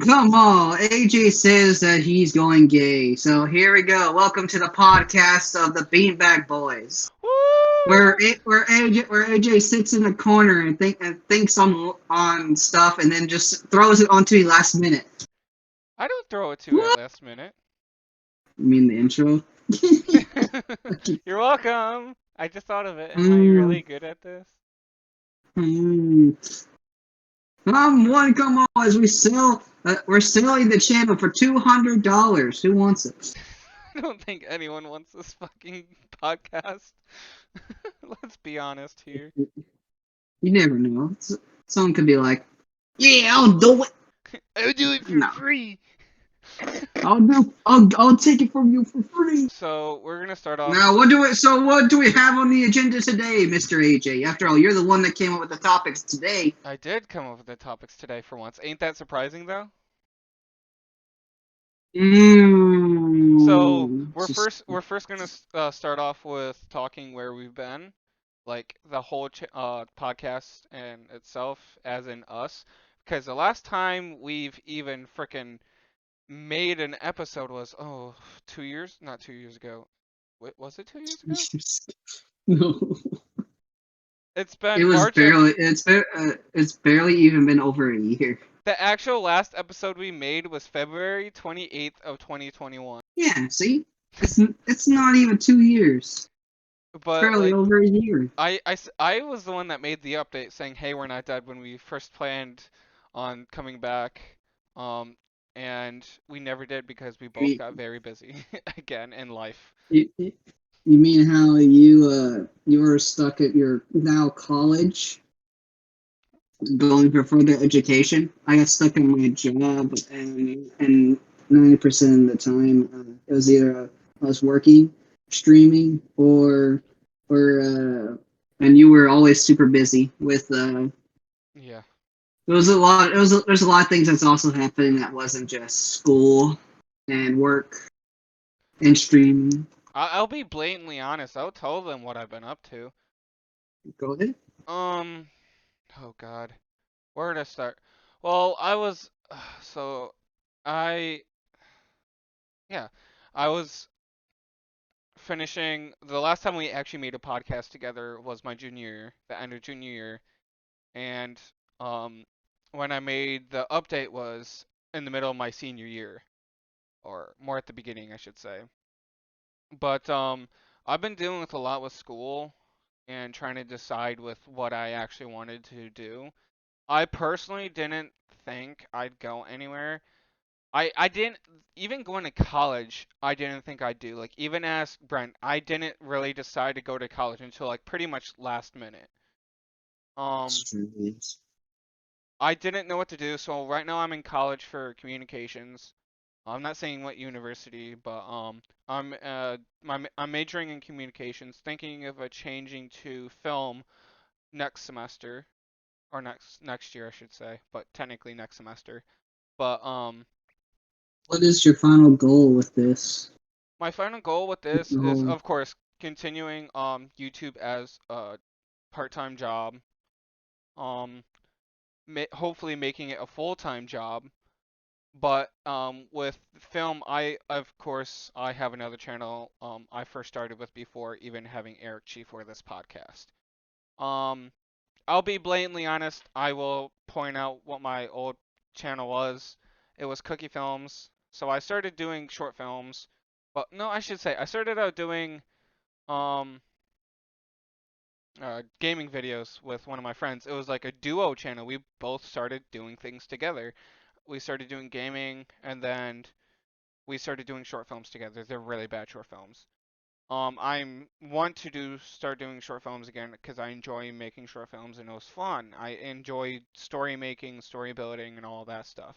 Come on, AJ says that he's going gay. So here we go. Welcome to the podcast of the Beanbag Boys, Woo! where AJ sits in the corner and thinks on stuff and then just throws it onto me last minute. I don't throw it to at What? last minute. You mean the intro? You're welcome. I just thought of it. Am I Hmm. really good at this? Hmm. Come on, as we're selling the channel for $200. Who wants it? I don't think anyone wants this fucking podcast. Let's be honest here. You never know. Someone could be like, "Yeah, I'll do it." I'll do it for No, free. I'll take it from you for free. So we're gonna start off. Now, what do we have on the agenda today, Mr. AJ? After all, you're the one that came up with the topics today. I did come up with the topics today for once. Ain't that surprising though? So Mmm. we're first gonna start off with talking where we've been, like the whole podcast and itself, as in us, because the last time we've even frickin' made an episode was 2 years, not 2 years ago. Wait, was it 2 years ago? No, It's been March of it's barely even been over a year. the actual last episode we made was February 28th of 2021. Yeah, see, it's not even 2 years. It's But barely like over a year. I was the one that made the update saying, "Hey, we're not dead," when we first planned on coming back. Um, and we never did because we both got very busy again in life. You, you mean how you were stuck at your now college, going for further education? I got stuck in my job, and 90% of the time, it was either I was working, streaming, or and you were always super busy with Yeah. There was a lot. There's a lot of things that's also happening that wasn't just school and work and streaming. I'll be blatantly honest. I'll tell them what I've been up to. Go ahead. Um, oh God, where to start? Well, I was so I yeah, I was finishing the last time we actually made a podcast together was my junior year, the end of junior year, and um, when I made the update was in the middle of my senior year, or more at the beginning, I should say. But I've been dealing with a lot with school and trying to decide with what I actually wanted to do. I personally didn't think I'd go anywhere. I didn't even going to college. I didn't think I'd do. Like even as Brent, I didn't really decide to go to college until like pretty much last minute. Um, Streams. I didn't know what to do, so right now I'm in college for communications. I'm not saying what university, but I'm majoring in communications, thinking of changing to film next semester or next year I should say, but technically next semester. But What is your final goal with this? my final goal with this The is whole. of course continuing YouTube as a part-time job. Um, hopefully making it a full-time job. But with film, I of course I have another channel I first started with before even having AricChief for this podcast. Um, I'll be blatantly honest. I will point out what my old channel was. It was Cookie Films. So I started doing short films. Well, no, I should say I started out doing um gaming videos with one of my friends. It was like a duo channel. We both started doing things together. We started doing gaming, and then we started doing short films together. They're really bad short films. I'm want to start doing short films again because I enjoy making short films and it was fun. I enjoy story making, story building, and all that stuff.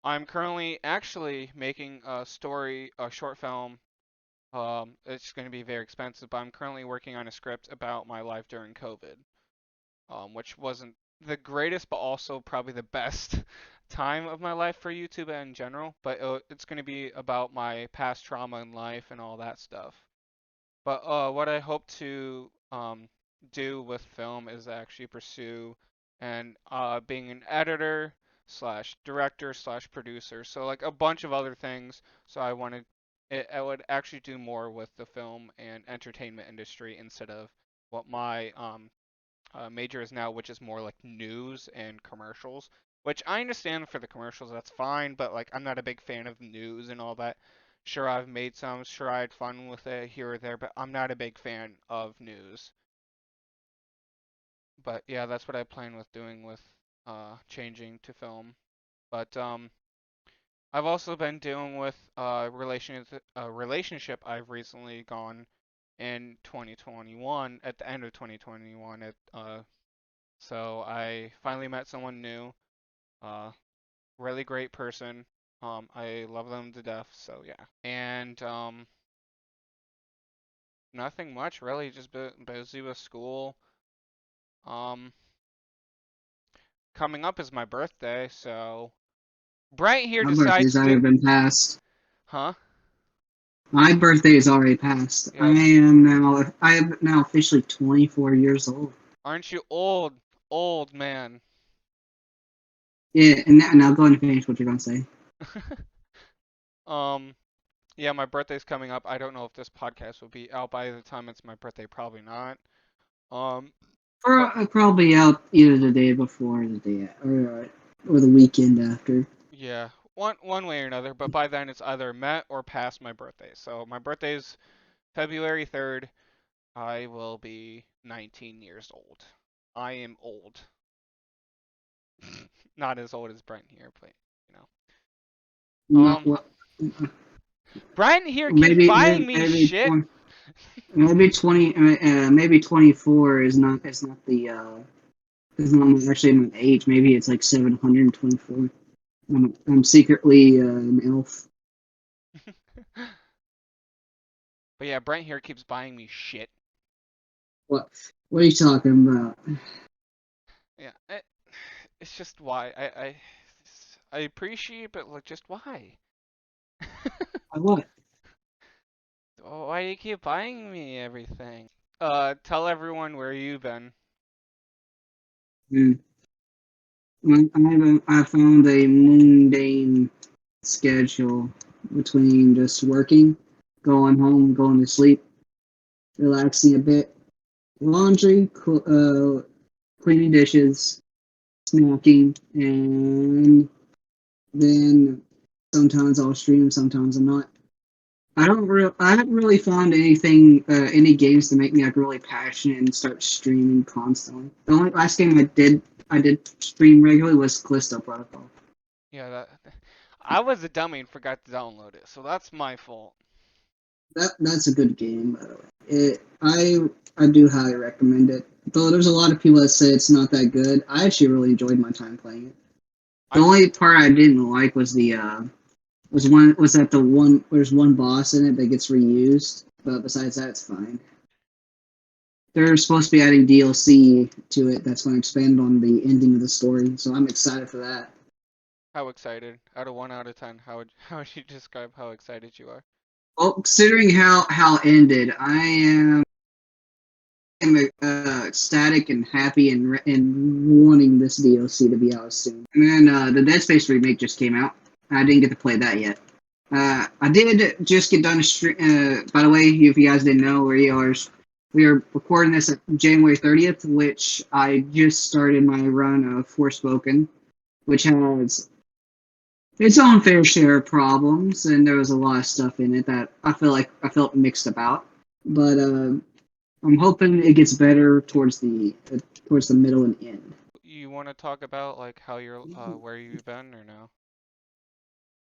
I'm currently actually making a short film. It's going to be very expensive, but I'm currently working on a script about my life during COVID, which wasn't the greatest, but also probably the best time of my life for YouTube in general. But it's going to be about my past trauma in life and all that stuff. But what I hope to do with film is actually pursue and being an editor, slash director slash producer. So like a bunch of other things. So I would actually do more with the film and entertainment industry instead of what my major is now, which is more like news and commercials. Which I understand for the commercials, that's fine, but like I'm not a big fan of news and all that. Sure, I've made some, sure I had fun with it here or there, but I'm not a big fan of news. But yeah, that's what I plan with doing with changing to film. But I've also been dealing with a relationship I've recently gone in 2021 at the end of 2021. So I finally met someone new, uh, really great person. I love them to death. So yeah, and nothing much really, just busy with school. Um, Coming up is my birthday, so Brent here My birthday's decides to, already been passed. huh? My birthday is already passed. Yeah, I am now officially 24 years old. aren't you old, old man? Yeah, and now go ahead and finish what you're gonna say. um, yeah, my birthday's coming up. I don't know if this podcast will be out by the time it's my birthday. Probably not. Um, but Probably out either the day before or or the weekend after. yeah, one way or another. But by then it's either met or past my birthday. So my birthday's February 3rd. I will be 19 years old. I am old. Not as old as Brent here, but you know. Not what. Brent here keeps Maybe buying maybe me maybe shit. maybe 20 maybe 24 is not the is not actually my age. Maybe it's like 724. I'm secretly an elf. But yeah, Brent here keeps buying me shit. What what are you talking about? Yeah, it's just why I appreciate, but like, just why? What? Why do you keep buying me everything? Tell everyone where you've been. Hmm. I found a mundane schedule between just working, going home, going to sleep, relaxing a bit, laundry, cleaning dishes, snacking, and then sometimes I'll stream, sometimes I'm not. I haven't really found any games to make me like really passionate and start streaming constantly. The only last game I did stream regularly was Callisto Protocol. Yeah, I was a dummy and forgot to download it, so that's my fault. That's a good game, by the way. I do highly recommend it. Though there's a lot of people that say it's not that good. I actually really enjoyed my time playing it. The I only part I didn't like was the one there's one boss in it that gets reused, but besides that it's fine. They're supposed to be adding DLC to it that's going to expand on the ending of the story, so I'm excited for that. How excited? Out of 1 out of 10, how would you describe how excited you are? Well, considering how it ended, am ecstatic and happy and wanting this DLC to be out soon. And then the Dead Space remake just came out. I didn't get to play that yet. I did just get done. By the way, if you guys didn't know, we are recording this at January 30th, which I just started my run of Forspoken, which has its own fair share of problems, and there was a lot of stuff in it that I felt mixed about. But I'm hoping it gets better towards the middle and end. You want to talk about like how you're where you've been or no?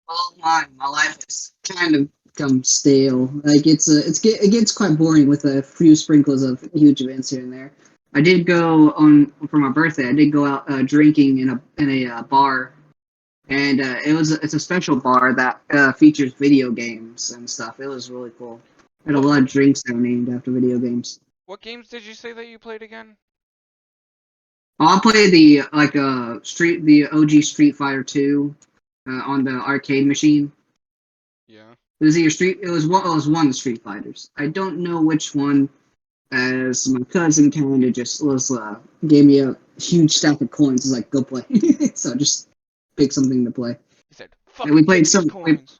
Well, my life has kind of become stale. Like it gets quite boring with a few sprinkles of huge events here and there. I did go on for my birthday. I did go out drinking in a bar, and it's a special bar that features video games and stuff. It was really cool. Had a What lot of drinks that were named after video games. what games did you say that you played again? I'll play the OG Street Fighter 2 on the arcade machine. Yeah. It was one of the Street Fighters. I don't know which one, as my cousin kind of just gave me a huge stack of coins. He's like, go play. So I just pick something to play. He said, And we "Fucking played get these some. coins."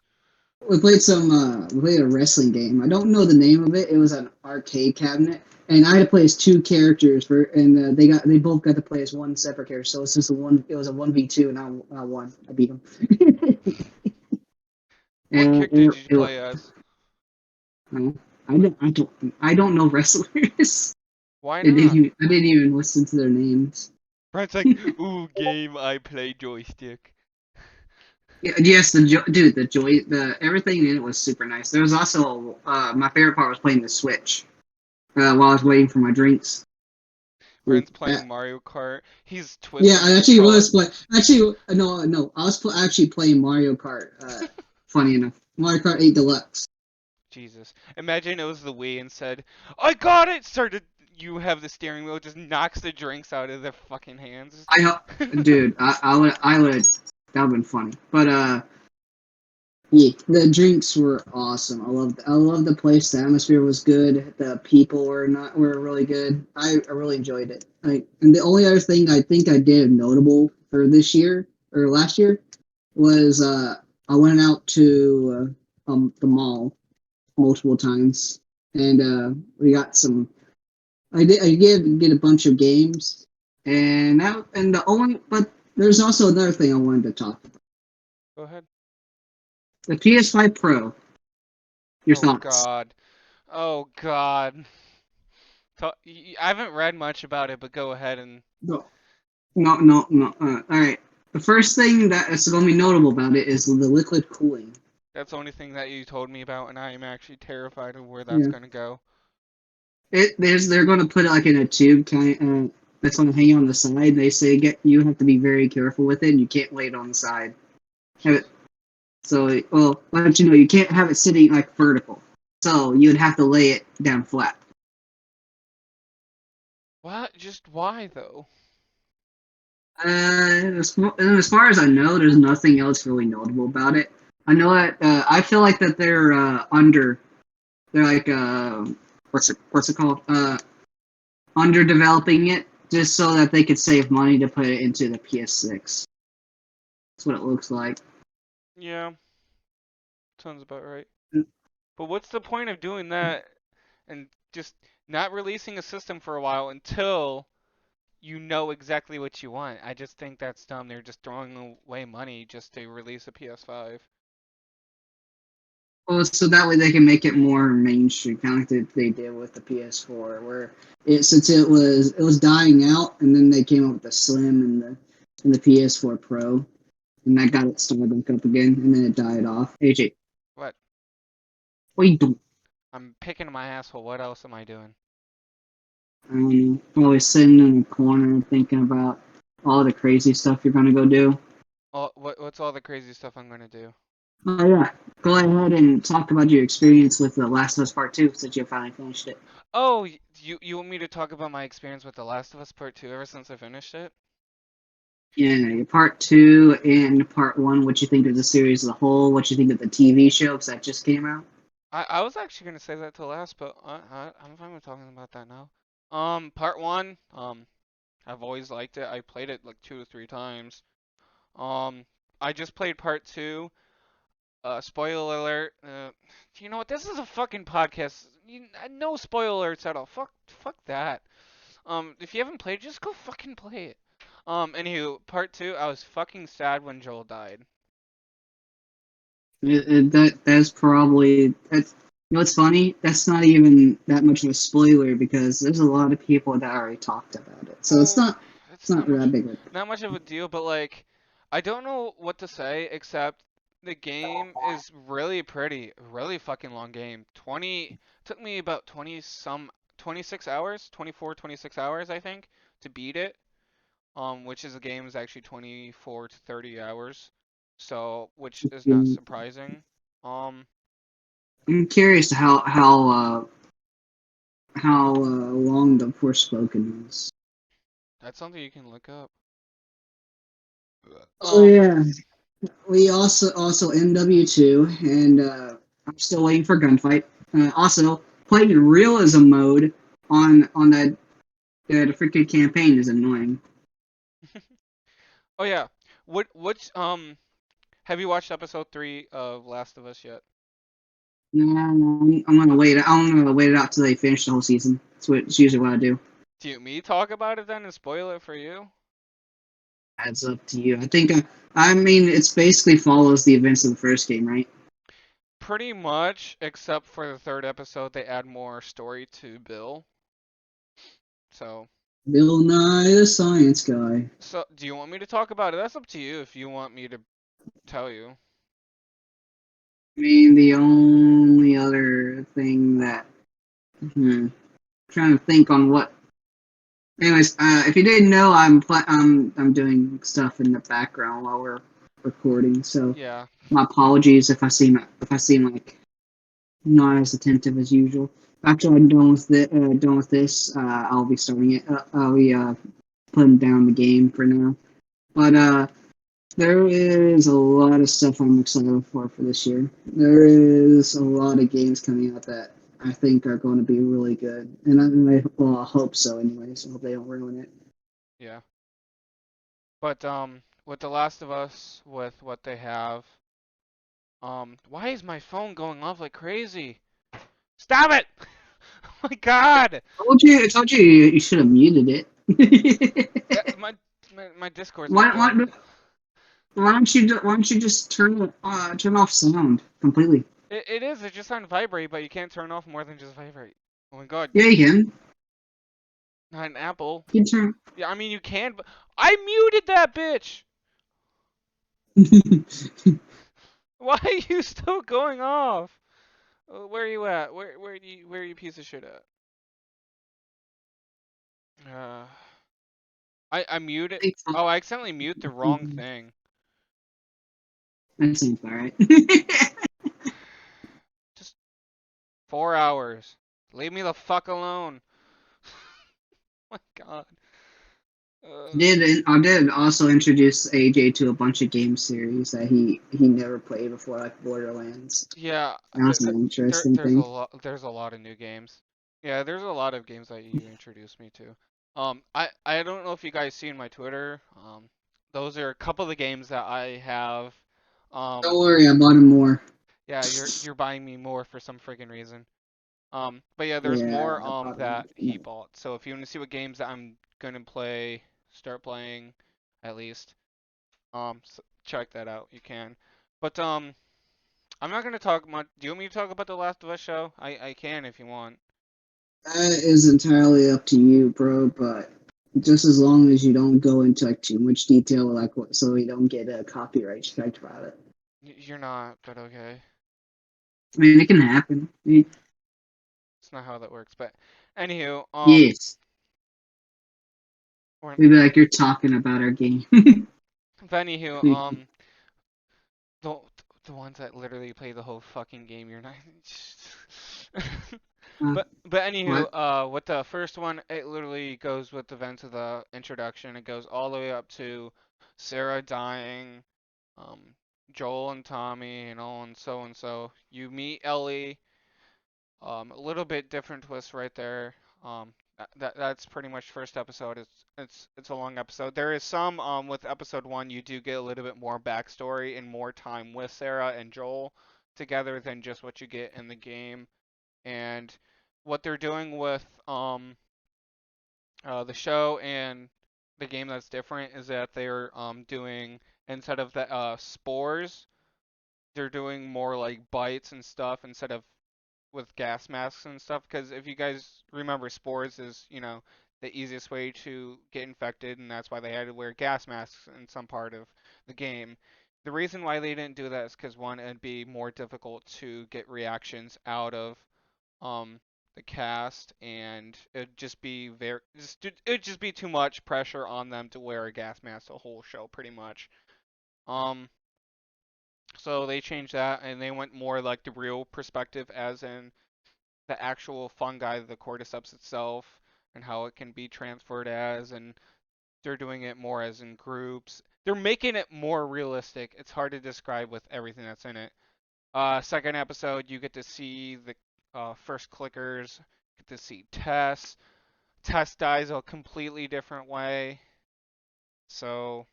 We played some. We played a wrestling game. I don't know the name of it. It was an arcade cabinet, and I had to play as two characters. And they both got to play as one separate character. So it's just a one. It was a 1v2, and I won. I beat them. What and character did you play as? I don't know wrestlers. Why not? I didn't even listen to their names. Brent's like, "Ooh, game, I play joystick." Yes, the joy, the everything in it was super nice. There was also my favorite part was playing the Switch while I was waiting for my drinks. Brent's Uh, playing Mario Kart. He's yeah, twisting I the actually controller. was playing. Actually, no, I was actually playing Mario Kart. Funny enough, Mario Kart 8 Deluxe. Jesus. Imagine it was the Wii and said, "I got it!" Started. You have the steering wheel, just knocks the drinks out of their fucking hands. Dude, I would, that would have been funny. But yeah, the drinks were awesome. I love the place. The atmosphere was good. The people were really good. I really enjoyed it. And the only other thing I think I did notable for this year or last year was I went out to the mall multiple times, and we got some. I did get a bunch of games, and the only but there's also another thing I wanted to talk about. Go ahead. The PS5 Pro. Your Oh thoughts? God. Oh God. I haven't read much about it, but go ahead and. No, no. All right. The first thing that is going to be notable about it is the liquid cooling. That's the only thing that you told me about, and I am actually terrified of where that's Yeah. gonna go. They're going to put it like in a tube kind that's going to hang on the side. They say you have to be very careful with it. And you can't lay it on the side. Have it so well. Why don't you know you can't have it sitting like vertical. So you'd have to lay it down flat. What? Just why though? As far as I know, there's nothing else really notable about it. I know that I feel like that they're under. They're like what's it called? Under developing it just so that they could save money to put it into the PS6. That's what it looks like. Yeah, sounds about right. But what's the point of doing that and just not releasing a system for a while until you know exactly what you want? I just think that's dumb. They're just throwing away money just to release a PS5. Well, so that way they can make it more mainstream, kind of like they did with the PS4, where since it was dying out, and then they came up with the Slim and the PS4 Pro, and that got it started back up again, and then it died off. AJ, What? what you doing? I'm picking my asshole. What else am I doing? I don't know. Probably sitting in a corner thinking about all the crazy stuff you're gonna go do. Oh, what's all the crazy stuff I'm gonna do? Oh yeah, go ahead and talk about your experience with The Last of Us Part 2 since you finally finished it. Oh, you want me to talk about my experience with The Last of Us Part 2 ever since I finished it? Yeah, your Part 2 and Part 1, what you think of the series as a whole, what you think of the TV show, because that just came out. I was actually gonna say that till last, but I'm fine with talking about that now. Part 1, I've always liked it. I played it like 2 or 3 times. Um, I just played Part 2. Spoiler alert. You know what? This is a fucking podcast. No spoiler alerts at all. Fuck that. If you haven't played, just go fucking play it. Anywho, Part 2, I was fucking sad when Joel died. That's probably that's you know what's funny? That's not even that much of a spoiler because there's a lot of people that already talked about it, so Well, it's it's not that big. not much of a deal, but like, I don't know what to say except the game is really pretty, really fucking long game. Took me about 26 hours, 24, 26 hours, I think, to beat it. Which is the game is actually 24 to 30 hours, so which is not surprising. Um, I'm curious how long the Forspoken is. that's something you can look up. Oh Um, yeah, we also MW2, and I'm still waiting for Gunfight. Also, playing in realism mode on that the freaking campaign is annoying. oh yeah, What's have you watched episode 3 of Last of Us yet? No, I'm gonna wait. I'm gonna wait it out till they finish the whole season. It's usually what I do. Do you me talk about it then and spoil it for you? Adds up to you. I think. I mean, it's basically follows the events of the first game, right? Pretty much, except for the third episode, they add more story to Bill. So, Bill Nye the Science Guy. so do you want me to talk about it? That's up to you if you want me to tell you. I mean, the only other thing that trying to think on what. Anyways, if you didn't know, I'm doing stuff in the background while we're recording. So Yeah. my apologies if I seem like not as attentive as usual. After I'm done with this, I'll be starting it. I'll be putting down the game for now. But there is a lot of stuff I'm excited for this year. There is a lot of games coming out that I think are going to be really good, and I hope so. Anyways, I hope they don't ruin it. Yeah. But with The Last of Us, with what they have, why is my phone going off like crazy? Stop it! Oh my God! I told you, you should have muted Yeah, it. my Discord's not why, going. why, why don't you just turn off sound completely? It is. It's just on vibrate, but you can't turn off more than just vibrate. Oh my God! Yeah, you Not an Apple. can. You Yeah, I mean you can, but I muted that bitch. can turn. Why are you still going off? Where are you at? Where are you piece of shit at? Uh, I muted. Oh, I accidentally mute the wrong thing. That seems alright. Just 4 hours. Leave me the fuck alone. My God. I did also introduce AJ to a bunch of game series that he never played before, like Borderlands. Yeah, That's an interesting thing. there's a lot of new games. Yeah, there's a lot of games that you introduced me to. I don't know if you guys seen my Twitter. Those are a couple of the games that I have. Don't worry, I bought him more. Yeah, you're buying me more for some friggin' reason. But yeah, there's Yeah, more I bought him that he bought. So if you want to see what games that I'm gonna start playing, at least, check that out. You can. But I'm not gonna talk much. Do you want me to talk about the Last of Us show? I can if you want. That is entirely up to you, bro. But just as long as you don't go into like too much detail, like what, so we don't get a copyright strike about it. You're not, but okay. I mean, it can happen. It's not how that works. But anywho, Yes, we're, maybe like you're talking about our game. but anywho, the the ones that literally play the whole fucking game, you're not. uh, But anywho, what? with the first one, it literally goes with the events of the introduction. It goes all the way up to Sarah dying, um, Joel and Tommy, and so and so. You meet Ellie. A little bit different twist right there. That's pretty much first episode. It's a long episode. There is some with episode one you do get a little bit more backstory and more time with Sarah and Joel together than just what you get in the game. And what they're doing with the show and the game that's different is that they're doing instead of the spores, they're doing more like bites and stuff instead of with gas masks and stuff. Because if you guys remember, spores is the easiest way to get infected, and that's why they had to wear gas masks in some part of the game. The reason why they didn't do that is because one, it'd be more difficult to get reactions out of um the cast, and it'd just be too much pressure on them to wear a gas mask the whole show, pretty much. Um, so they changed that, and they went more like the real perspective, as in the actual fungi, the cordyceps itself, and how it can be transferred as, and they're doing it more as in groups. They're making it more realistic. It's hard to describe with everything that's in it. Second episode, you get to see the first clickers, get to see Tess. Tess dies a completely different way. So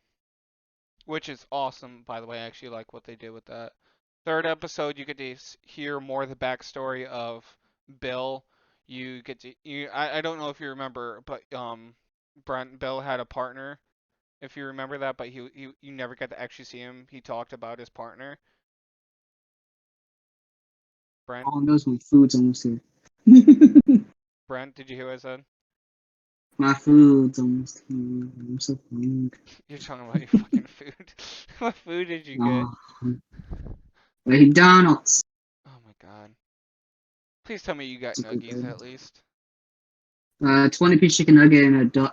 which is awesome, by the way. I actually like what they did with that. Third episode, you get to hear more of the backstory of Bill. You get to I don't know if you remember, but Bill had a partner. If you remember that, but he you never got to actually see him. He talked about his partner, Brent. All knows my food's almost here. Brent, did you hear what I said? My food's almost here. I'm so hungry. You're talking about your fucking food. What food did you get? Oh, McDonald's. Oh my god. Please tell me you got It's so nuggies good. at least. 20-piece chicken nugget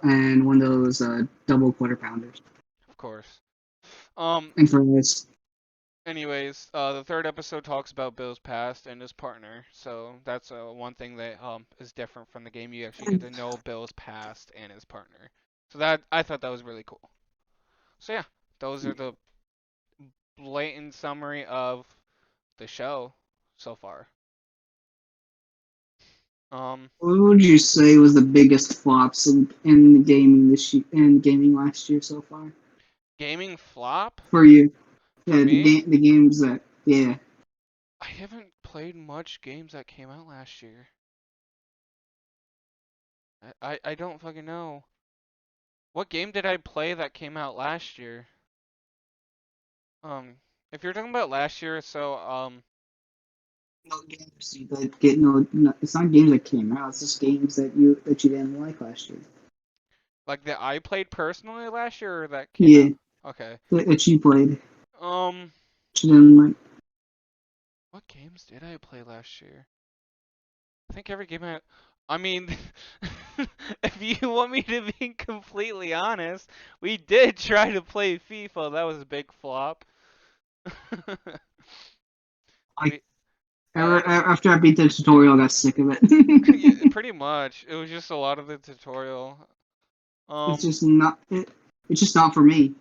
and one of those double quarter pounders. Of course. Um, And fries. anyways, the third episode talks about Bill's past and his partner. So that's one thing that is different from the game. You actually get to know Bill's past and his partner. So that I thought that was really cool. So yeah, those are the blatant summary of the show so far. What would you say was the biggest flops in gaming in gaming last year so far Gaming flop for you? for Yeah, me. the games that I haven't played much games that came out last year. I don't fucking know. What game did I play that came out last year? If you're talking about last year, so no games that get no. It's not games that came out. It's just games that you didn't like last year. like that I played personally last year or that came Yeah, out? Okay. that you played. Um, That you didn't like. what games did I play last year? I think every game I mean, if you want me to be completely honest, we did try to play FIFA. That was a big flop. Like we, I don't, after I beat the tutorial, I got sick of yeah, it. pretty much. It was just a lot of the tutorial. it's Um, just not. It's just not for me.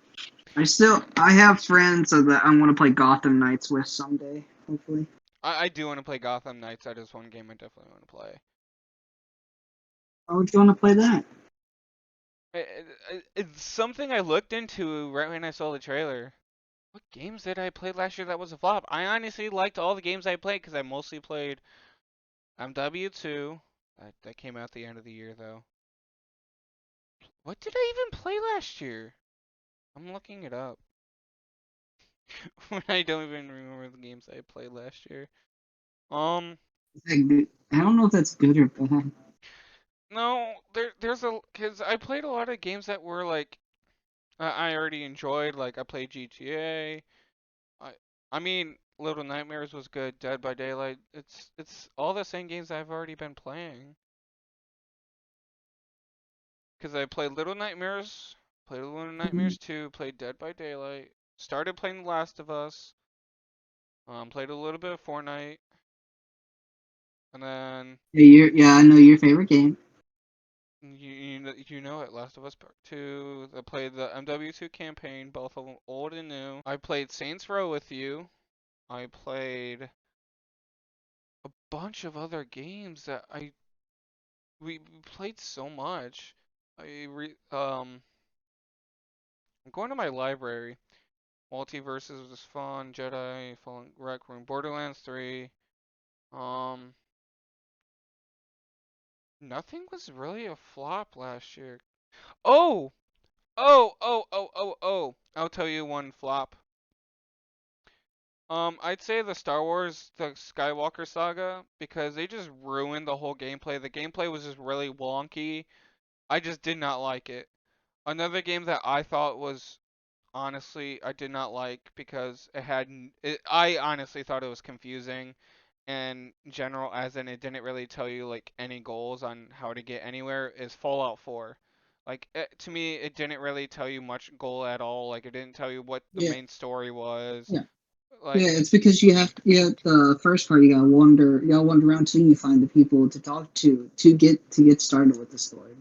I have friends that I want to play Gotham Knights with someday. Hopefully. I do want to play Gotham Knights. That is one game I definitely want to play. Why would you want to play that? It's something I looked into right when I saw the trailer. What games did I play last year that was a flop? I honestly liked all the games I played because I mostly played MW2. That came out at the end of the year though. What did I even play last year? I'm looking it up. When I don't even remember the games I played last year. Um, I don't know if that's good or bad. no, there's a because I played a lot of games that were like I already enjoyed. Like I played GTA. I I mean, Little Nightmares was good. Dead by Daylight. It's all the same games I've already been playing. Because I played Little Nightmares, played Little Nightmares 2, played Dead by Daylight, started playing The Last of Us, played a little bit of Fortnite, and then Yeah, I know your favorite game. you know it, Last of Us Part 2. I played the MW2 campaign, both of them old and new. I played Saints Row with you. I played a bunch of other games that we played so much. I'm going to my library. Multiverses was fun. Jedi, Fallen Rec Room, Borderlands 3. Um, nothing was really a flop last year. Oh, oh. I'll tell you one flop. I'd say the Star Wars, the Skywalker saga, because they just ruined the whole gameplay. The gameplay was just really wonky. I just did not like it. Another game that I thought was honestly I did not like because I honestly thought it was confusing in general, as in it didn't really tell you like any goals on how to get anywhere, is Fallout 4. Like to me, it didn't really tell you much goal at all. Like it didn't tell you what the Yeah, main story was. yeah, yeah. Like It's because the first part you gotta wander around till you find the people to talk to get started with the story.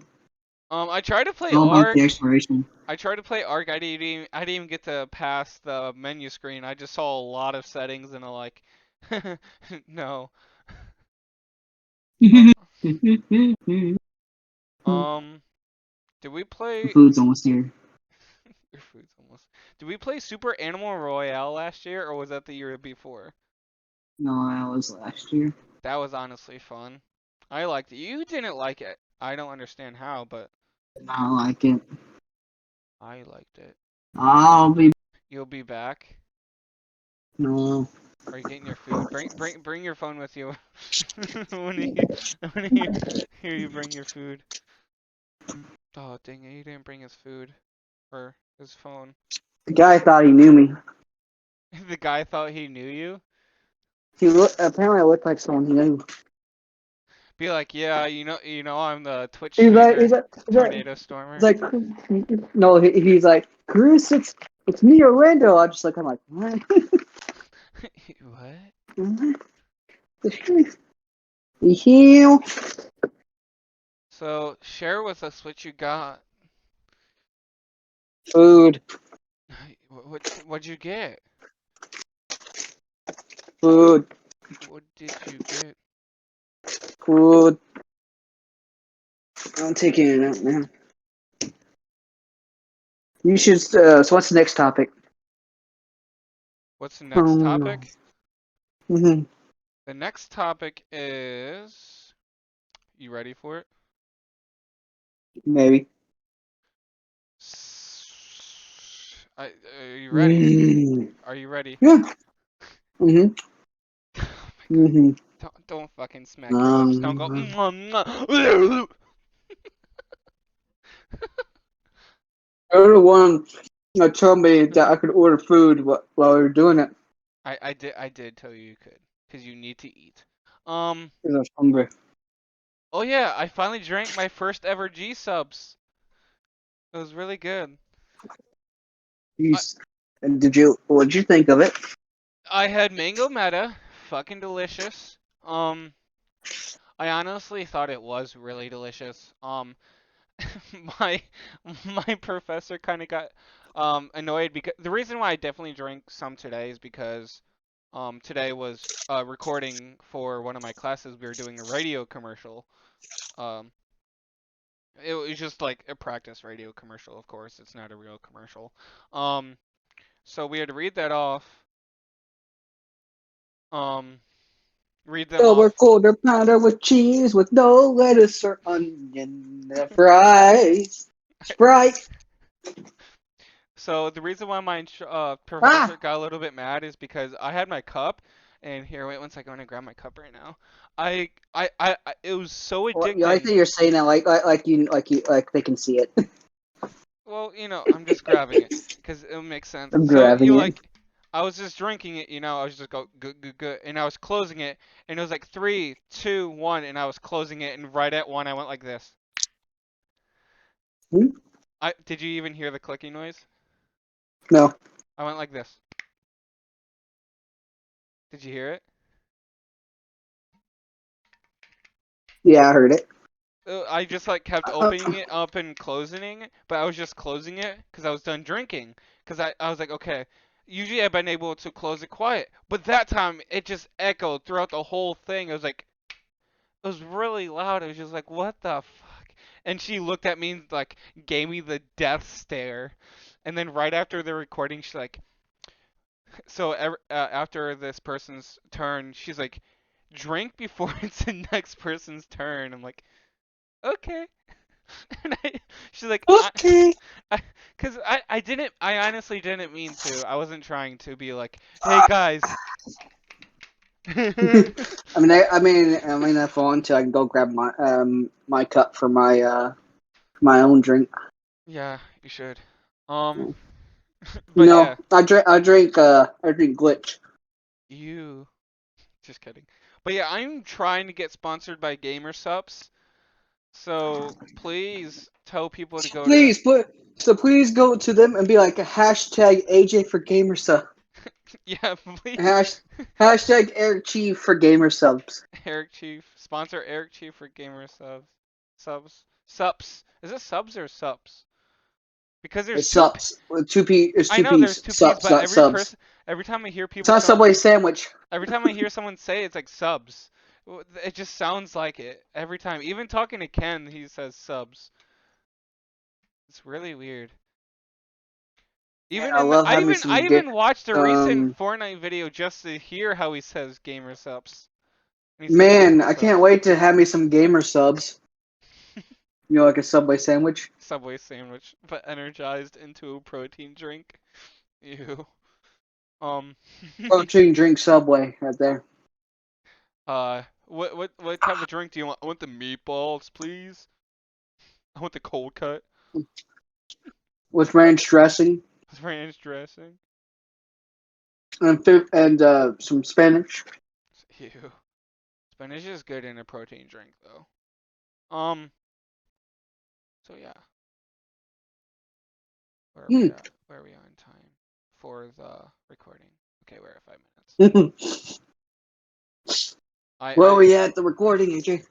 I tried to It's play all about the Arc. exploration. I tried to play Arc. I didn't even get to pass the menu screen. I just saw a lot of settings and I'm like, no. Uh, The um, did we play? food's almost here. Your food's almost. Did we play Super Animal Royale last year, or was that the year before? No, that was last year. That was honestly fun. I liked it. You didn't like it. I don't understand how, but I like it. I liked it. I'll be You'll be back. no. Are you getting your food? Bring your phone with you. When you hear you bring your food. Oh dang it! He didn't bring his food or his phone. The guy thought he knew me. The guy thought he knew you. Apparently I looked like someone he knew. Be like, yeah, I'm the Twitch He's like, streamer, he's like, he's like, Tornado he's Stormer. like no, he's like, Chris, it's me, Orlando. I just like, I'm like, what? What? Heal. So share with us what you got. Food. What'd you get? Food. What did you get? Food. I'm taking it out now. You should. So what's the next topic? What's the next topic? Mm-hmm. The next topic is. You ready for it? Maybe. Are you ready? Mm. Are you ready? Yeah. Mm-hmm. Oh my god. Mm-hmm. Don't fucking smack your lips. Don't go. You're the one that told me that I could order food while we were doing it. I did tell you could, because you need to eat. Um. Because I was hungry. Oh yeah, I finally drank my first ever G subs. It was really good. I Jeez. And what'd you think of it? I had mango meta, fucking delicious. I honestly thought it was really delicious. My my professor kind of got annoyed because the reason why I definitely drank some today is because today was recording for one of my classes. We were doing a radio commercial. Um, it was just like a practice radio commercial, of course. It's not a real commercial. Um, so we had to read that off. Um, read them Over off. quarter pounder with cheese with no lettuce or onion. The fries. Sprite. So the reason why my Ah! professor got a little bit mad is because I had my cup, and here, wait one second, I'm gonna grab my cup right now. It was so I addicting. think you're saying that like they can see it. Well, I'm just grabbing it because it makes sense. I'm So grabbing you it. like, I was just drinking it, I was just go good, good, good, and I was closing it, and it was like 3, 2, 1, and I was closing it, and right at 1, I went like this. Hmm? Did you even hear the clicking noise? No. I went like this. Did you hear it? Yeah, I heard it. I just like kept opening it up and closing it, but I was just closing it because I was done drinking. Because I was like, okay, usually I've been able to close it quiet, but that time it just echoed throughout the whole thing. It was like, it was really loud. It was just like, what the fuck? And she looked at me and like gave me the death stare. And then right after the recording, she's like, so after this person's turn, she's like, drink before it's the next person's turn. I'm like, okay. And she's like, Okay. cause I honestly didn't mean to. I wasn't trying to be like, hey guys. I fall until I can go grab my cup for my own drink. Yeah, you should. But No, yeah, I drink glitch. you. Just kidding. But yeah, I'm trying to get sponsored by GamerSups. So please tell people to go to. Please go to them and be like a hashtag AJ for gamer sub. Yeah, please. Hashtag AricChief for gamer subs. AricChief. Sponsor AricChief for GamerSubs. Subs. Is it subs or subs? Because there's It's two. subs. With two P. It's I two know there's P's. two P's, Subs, but not subs. every time I hear It's people not tell, Subway sandwich. every time I hear someone say it's like subs. It just sounds like it every time. Even talking to Ken, he says subs. It's really weird. Man, Even I in the, love having I some even watched a recent um. Fortnite video just to hear how he says gamer subs. And he says Man, gamer I can't subs. wait to have me some gamer subs. You know, like a Subway sandwich. Subway sandwich, but energized into a protein drink. Ew. Um. Protein drink Subway right there. What type of drink do you want? I want the meatballs, please. I want the cold cut With ranch dressing with ranch dressing. and some spinach. Ew. Spinach is good in a protein drink though. Um. So yeah, where are we Hmm. at? Where are we on time for the recording? Okay, we're at 5 minutes. Where are I we at the recording, AJ?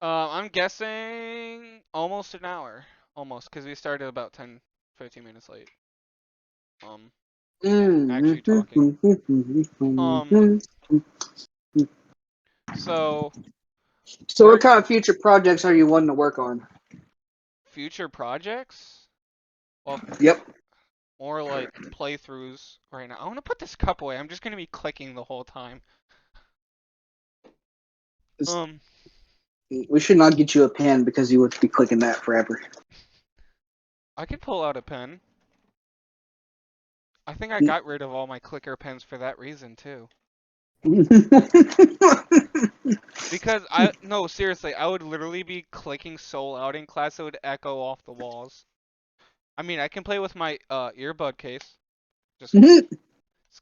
I'm guessing almost an hour, almost, because we started about 10, 15 minutes late. Actually talking. Um. So So, what we're kind of future projects are you wanting to work on? future projects. Well, Yep. more like playthroughs right now. I want to put this cup away. I'm just gonna be clicking the whole time. Um, We should not get you a pen because you would be clicking that forever. I could pull out a pen. I think I got rid of all my clicker pens for that reason too. Because no, seriously, I would literally be clicking so loud in class it would echo off the walls. I mean, I can play with my earbud case. Just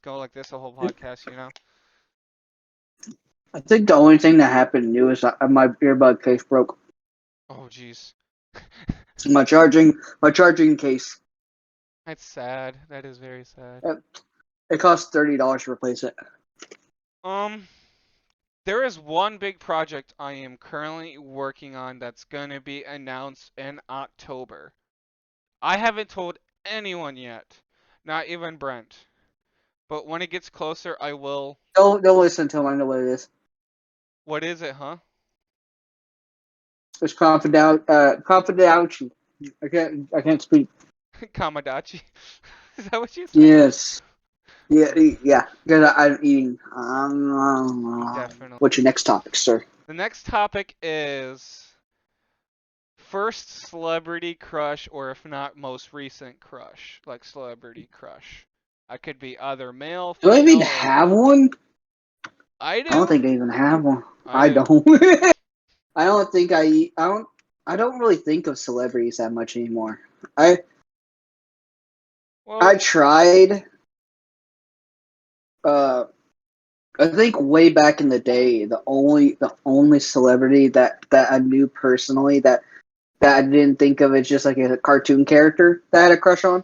go like this the whole podcast, you know. I think the only thing that happened new is my earbud case broke. Oh jeez. My charging case. That's sad. That is very sad. It cost $30 to replace it. Um, there is one big project I am currently working on that's gonna be announced in October. I haven't told anyone yet, not even Brent. But when it gets closer, I will. Don't listen to him. I know what it is. What is it, huh? It's confidential. I can't speak. Kamadachi. Is that what you said? Yes. Yeah. Because I'm eating. What's Definitely. your next topic, sir? The next topic is first celebrity crush, or if not, most recent crush, like celebrity crush. I could be either male, Do I even female, or have one? I I don't do. think I even have one. I I do. don't. I don't think I don't. I don't really think of celebrities that much anymore. I Well, I tried. Uh, I think way back in the day, the only celebrity that I knew personally that I didn't think of as just like a cartoon character that I had a crush on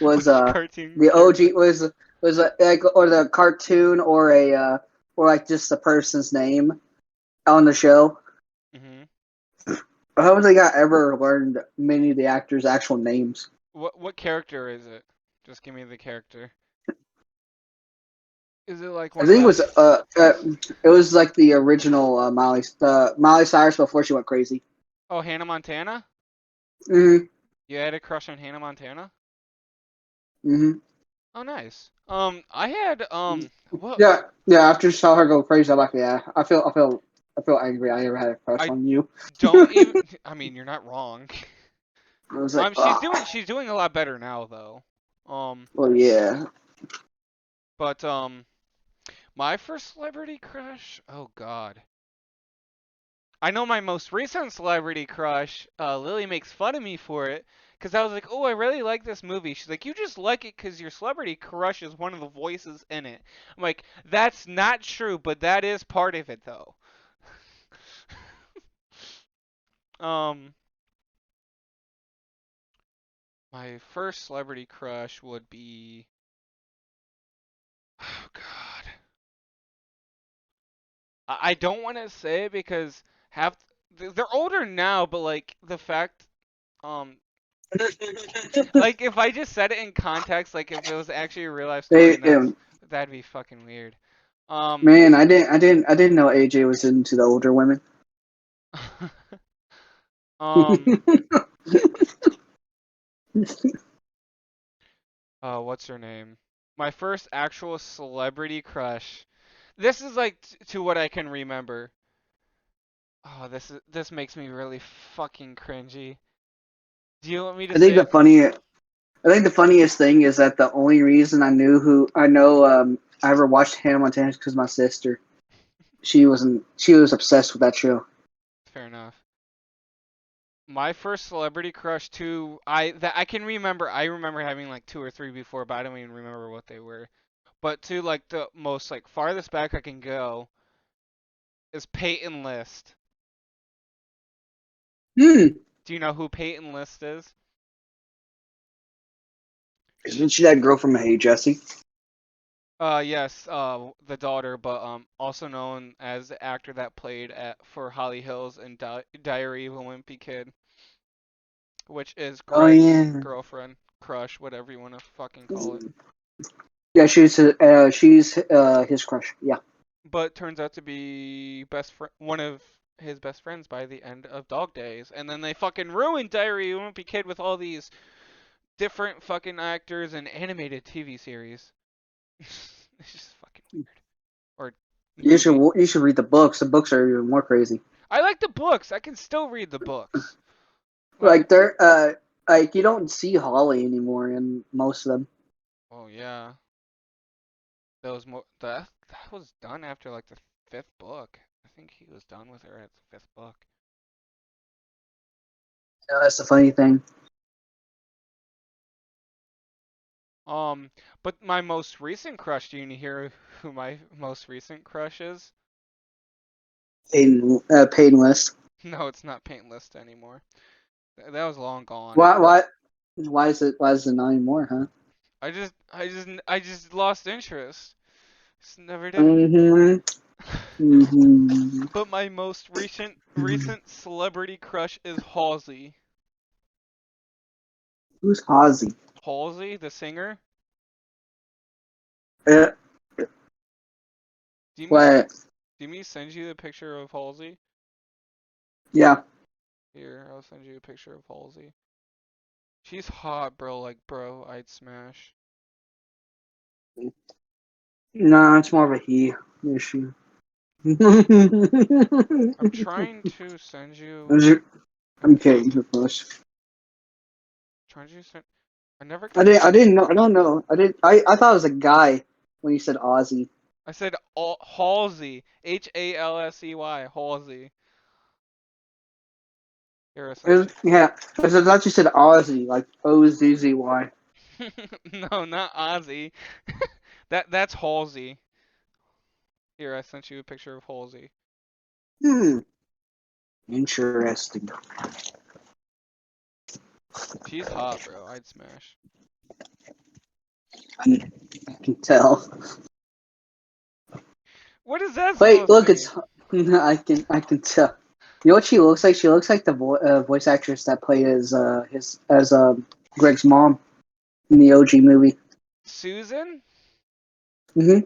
was which cartoon the character? OG was like or the cartoon or like just the person's name on the show. Mhm. I don't think I ever learned many of the actors' actual names. What character is it? Just give me the character. Is it like I one of think them? it was like the original Miley Cyrus before she went crazy. Oh, Hannah Montana? Mhm. You had a crush on Hannah Montana? Mhm. Oh, nice. I had what Yeah. Yeah. After I saw her go crazy, I'm like, yeah, I feel angry. I ever had a crush I on you. don't even. I mean, you're not wrong. I was like, She's oh, doing a lot better now though. well, yeah. But my first celebrity crush. Oh God. I know my most recent celebrity crush. Lily makes fun of me for it because I was like, "Oh, I really like this movie." She's like, "You just like it because your celebrity crush is one of the voices in it." I'm like, "That's not true, but that is part of it, though." um, my first celebrity crush would be, oh God, I don't want to say it because half they're older now, but like the fact, um, like if I just said it in context, like if it was actually a real life story, They, and that'd be fucking weird. Um, man, I didn't know AJ was into the older women. um, What's her name? My first actual celebrity crush. This is like to what I can remember. Oh, this makes me really fucking cringy. Do you want me to I think say the it? funny, I think the funniest thing is that the only reason I ever watched Hannah Montana is because my sister. She was obsessed with that show. Fair enough. My first celebrity crush too. I can remember. I remember having like two or three before, but I don't even remember what they were. But to like the most like farthest back I can go is Peyton List. Hmm. Do you know who Peyton List is? Isn't she that girl from Hey Jesse? Yes, the daughter, but also known as the actor that played for Holly Hills and Diary of a Wimpy Kid, which is Oh Greg's yeah. girlfriend, crush, whatever you want to fucking call it. Yeah, she's his crush. Yeah. But turns out to be one of his best friends by the end of Dog Days, and then they fucking ruined Diary of a Wimpy Kid with all these different fucking actors and animated TV series. It's just fucking weird. Or movie. You should read the books. The books are even more crazy. I like the books. I can still read the books. Like, Like they're like you don't see Holly anymore in most of them. oh yeah, that was done after like the fifth book. I think he was done with her at the fifth book. Yeah, that's the funny thing. Um, but my most recent crush. Do you hear who my most recent crush is? Paid list. No, it's not Paintless anymore. That was long gone. Why is it not anymore, huh? I just lost interest. Just never did. Mm-hmm. Mm-hmm. But my most recent celebrity crush is Halsey. Who's Ozzy? Halsey, the singer. Uh, Do you mean what? do me send you the picture of Halsey? Yeah. Here, I'll send you a picture of Halsey. She's hot, bro. Like, bro, I'd smash. No, it's more of a he issue. I'm trying to send you a I'm pic. kidding, of course. Trying to send. I never can send. I didn't know. I don't know. I thought it was a guy when you said Ozzy. I said Halsey. Halsey. Halsey. Here, I sent you. Yeah, I thought you said Ozzy, like Ozzy. No, not Ozzy. That's Halsey. Here, I sent you a picture of Halsey. Hmm. Interesting. She's hot, bro. I'd smash. I can tell. What is that Wait, supposed to look, mean? it's. I can tell. You know what she looks like? She looks like the voice actress that played as Greg's mom in the OG movie. Susan? Hmm.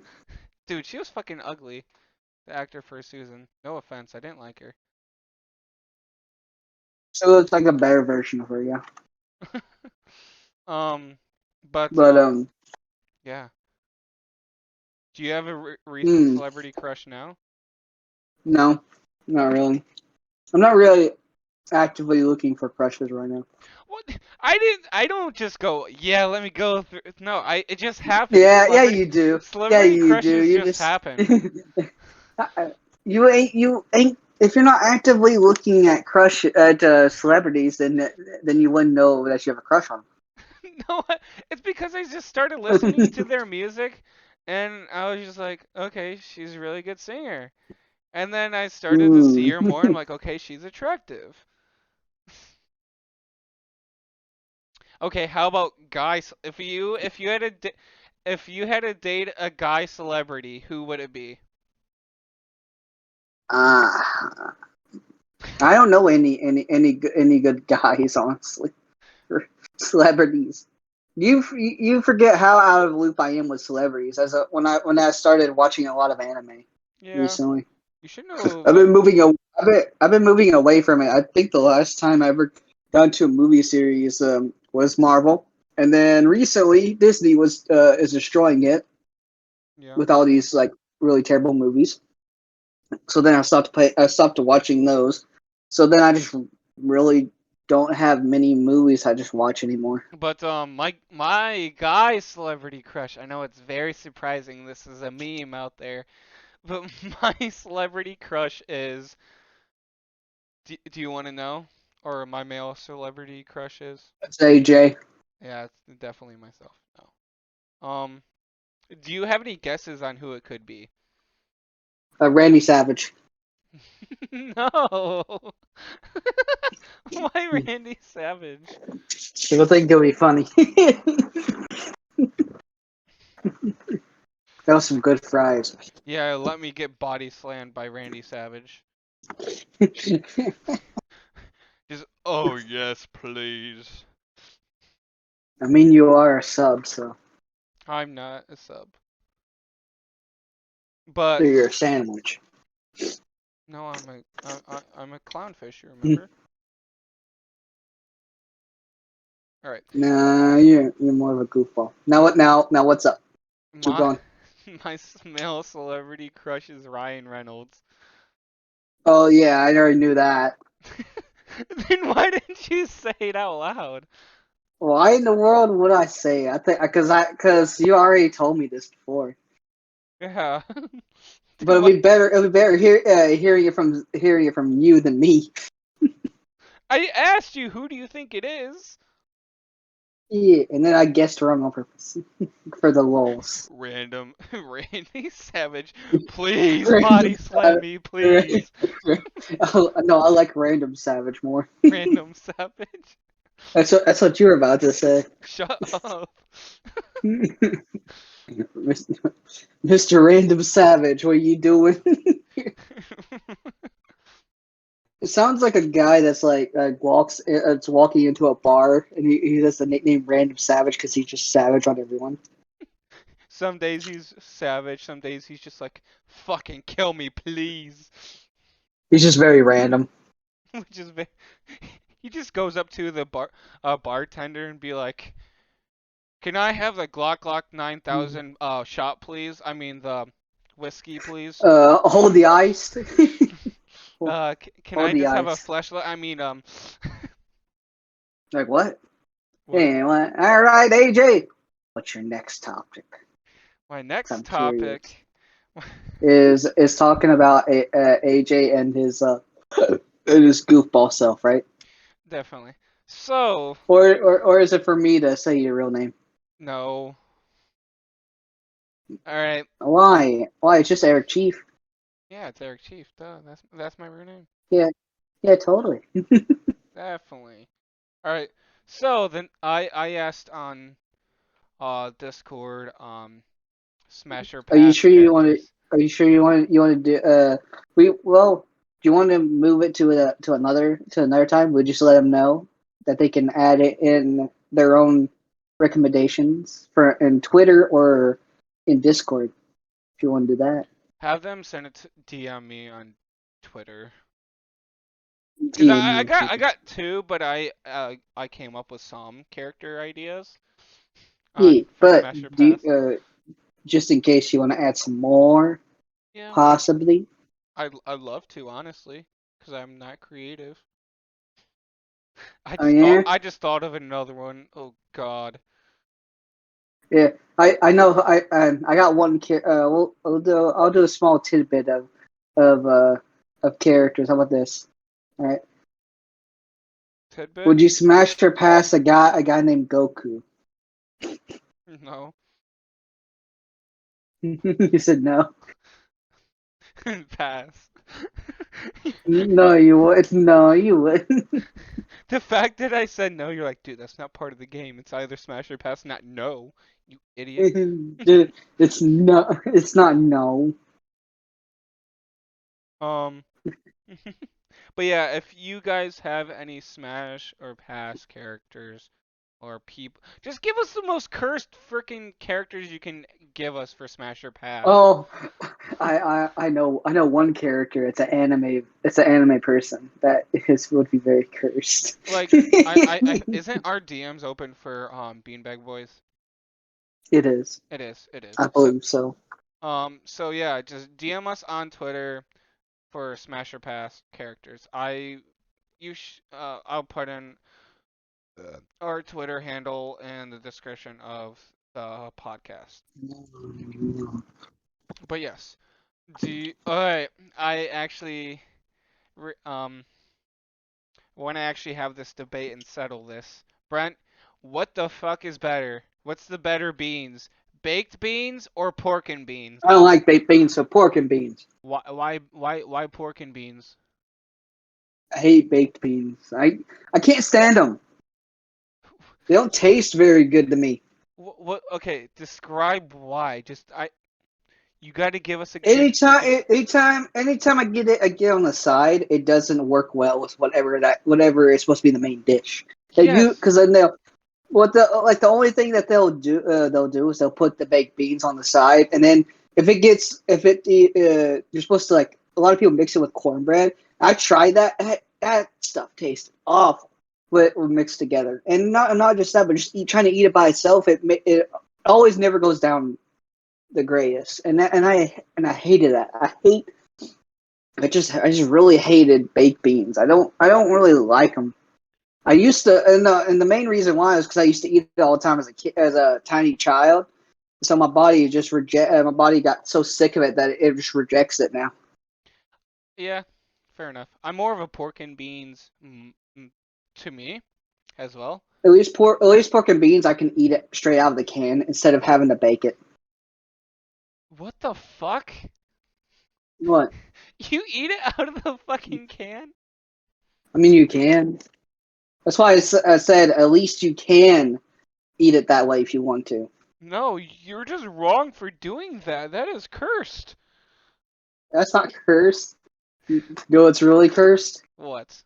Dude, she was fucking ugly. The actor for Susan. No offense, I didn't like her. So it looks like a better version of her, yeah. um, but But yeah. Do you have a recent hmm, celebrity crush now? no, not really. I'm not really actively looking for crushes right now. What? I didn't. I don't just go. Yeah, let me go through. No, it just happens. Yeah, you do. Yeah, Celebrity you do. crushes You just just happen. you ain't. If you're not actively looking at celebrities, then you wouldn't know that you have a crush on No, it's because I just started listening to them. their music, and I was just like, okay, she's a really good singer. And then I started to see Hmm. her more, and I'm like, okay, she's attractive. Okay, how about guys? If you had to date a guy celebrity, who would it be? uh, I don't know any good guys, honestly, or celebrities. You forget how out of the loop I am with celebrities. When I started watching a lot of anime Yeah, recently, you should know I've like been moving. I've been moving away from it. I think the last time I ever got into a movie series was Marvel. And then recently, Disney is destroying it Yeah. with all these like really terrible movies. So then I stopped watching those. So then I just really don't have many movies I just watch anymore. But my guy celebrity crush. I know it's very surprising. This is a meme out there, but my celebrity crush is. Do you want to know? Or my male celebrity crush is? It's AJ, Yeah, it's definitely myself. No. Do you have any guesses on who it could be? Randy Savage. No. Why Randy Savage? People think it'll be funny. That was some good fries. Yeah, let me get body slammed by Randy Savage. Just, oh yes, please. I mean, you are a sub, so I'm not a sub. But you're a sandwich. no, I'm a clownfish, you remember? All right. Nah, you're more of a goofball. Now what? Now what's up? Keep My going. my male celebrity crush is Ryan Reynolds. Oh yeah, I already knew that. Then why didn't you say it out loud? Why in the world would I say? I think because you already told me this before. Yeah. But Then what? it'd be better hearing it from you than me. I asked you, who do you think it is? Yeah, and then I guessed wrong on purpose for the lulz. Random Randy Savage. Please body slam me, please. No, I like Random Savage more. Random Savage. That's what you were about to say. Shut up. Mr. Random Savage, what are you doing? It sounds like a guy that's it's walking into a bar and he has the nickname Random Savage because he's just savage on everyone. Some days he's savage, some days he's just like, fucking kill me, please. He's just very random. Which is he just goes up to the bartender and be like, "Can I have the Glock 9000 shot, please? I mean the whiskey, please. Hold the ice. Can Hold I the just have a ice. flashlight? I mean Like what? what? Hey, what? All right, AJ. What's your next topic? My next I'm curious. topic. Is talking about AJ and his goofball self, right? Definitely. So, Or is it for me to say your real name? no. All right. Why? Why? It's just AricChief. Yeah, it's AricChief. Duh, that's my real name. Yeah, yeah, totally. Definitely. All right. So then I asked on Discord Smash or Are you Pass sure you want to? characters. Are you sure you want to do? Do you want to move it to another time? Would you just let them know that they can add it in their own recommendations for in Twitter or in Discord if you want to do that? Have them send it to DM me on Twitter. Cause DM you on I Twitter. got two, but I came up with some character ideas Yeah, on for but Smash or do Pass. just in case you want to add some more, Yeah, possibly. I'd love to honestly, cause I'm not creative. Oh yeah, I just thought of another one. Oh God. yeah. I know. I got one. I'll do a small tidbit of uh of characters. How about this? All right. Tidbit? Would you smash or pass a guy named Goku? No. You said no. Pass. No, you would. No, you wouldn't. The fact that I said no, you're like, dude, that's not part of the game. It's either smash or pass, not no, you idiot. Dude, it's no. It's not no. Um, but yeah, if you guys have any smash or pass characters or people, just give us the most cursed freaking characters you can give us for smash or pass. Oh, I know one character. It's an anime person that would be very cursed. Like, I isn't our DMs open for Beanbag Boys? It is. It is. It is. I believe so. So yeah, just DM us on Twitter for Smash or Pass characters. I'll put in our Twitter handle in the description of the podcast. But yes, alright, I actually re- um want to actually have this debate and settle this. Brent, what the fuck is better? What's the better beans? Baked beans or pork and beans? I don't like baked beans, so pork and beans. Why pork and beans? I hate baked beans. I can't stand them. They don't taste very good to me. What? Okay, describe why. You got to give us a good. Anytime I get on the side, it doesn't work well with whatever is supposed to be the main dish. Yes. Because then the only thing that they'll do is they'll put the baked beans on the side, and then you're supposed to, like, a lot of people mix it with cornbread. I tried that. That stuff tastes awful when mixed together, and not just that, but just trying to eat it by itself. It always never goes down the greatest, and I hated that. I just really hated baked beans. I don't really like them. I used to, and the main reason why is because I used to eat it all the time as a kid, as a tiny child. So my body my body got so sick of it that it just rejects it now. Yeah, fair enough. I'm more of a pork and beans to me as well. At least pork and beans, I can eat it straight out of the can instead of having to bake it. What the fuck? What? You eat it out of the fucking can? I mean, you can. That's why I said at least you can eat it that way if you want to. No, you're just wrong for doing that. That is cursed. That's not cursed. You know what's really cursed? What?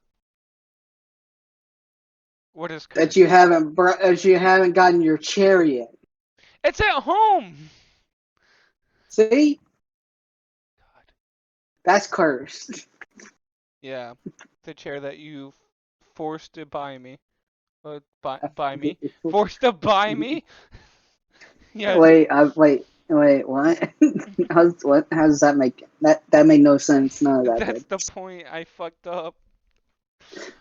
What is That cursed? you haven't gotten your chair yet. It's at home. See? God. That's cursed. Yeah, the chair that you forced to buy me. Buy me? Forced to buy me? Yes. Wait, what? How does that make that made no sense? None of that That's did. the point. I fucked up.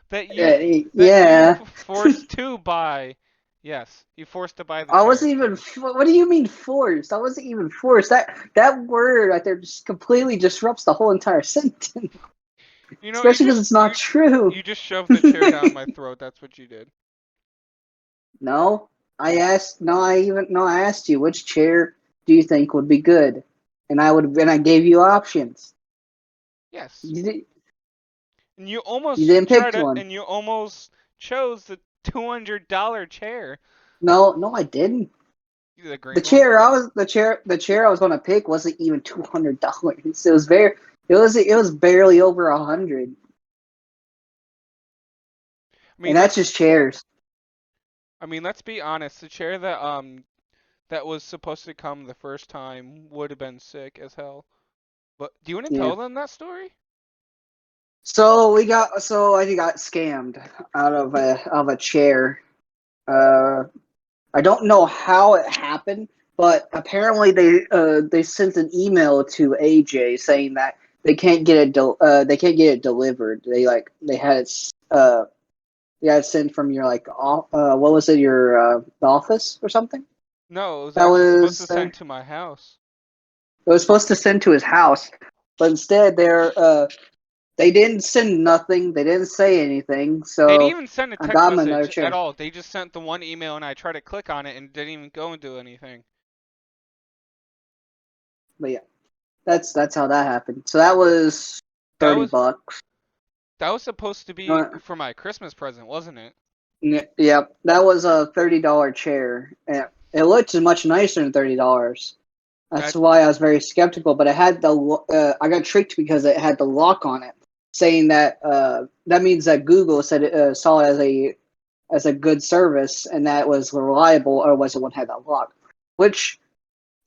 That you Yeah. forced to buy. Yes, you forced to buy the I chair. wasn't even. What do you mean forced? I wasn't even forced. That word right there just completely disrupts the whole entire sentence. You know, Especially because it's not true. you just shoved the chair down my throat. That's what you did. No, I asked. No, I asked you which chair do you think would be good, and I gave you options. Yes. You And you didn't pick one. and you almost chose the $200 chair. No, I didn't. The The green one. chair I was the chair I was going to pick wasn't even $200. It was barely over 100, I mean, and that's just chairs. let's be honest. The chair that was supposed to come the first time would have been sick as hell. But do you want to Yeah. tell them that story? So I got scammed out of a chair. I don't know how it happened, but apparently they sent an email to AJ saying that they can't get it delivered. They had it sent from your, like, what was it, your the office or something. No, it was That actually supposed was to send to my house. It was supposed to send to his house, but instead they didn't send nothing. They didn't say anything. They didn't So even send a I text got him another message at chair. all. They just sent the one email and I tried to click on it and didn't even go and do anything. But yeah, that's how that happened. So that was That 30 was bucks. that was supposed to be for my Christmas present, wasn't it? Yeah, that was a $30 chair. It looked much nicer than $30. That's That why I was very skeptical. But I got tricked because it had the lock on it, saying that that means that Google said saw it as a good service and that it was reliable, otherwise it wouldn't have that lock. Which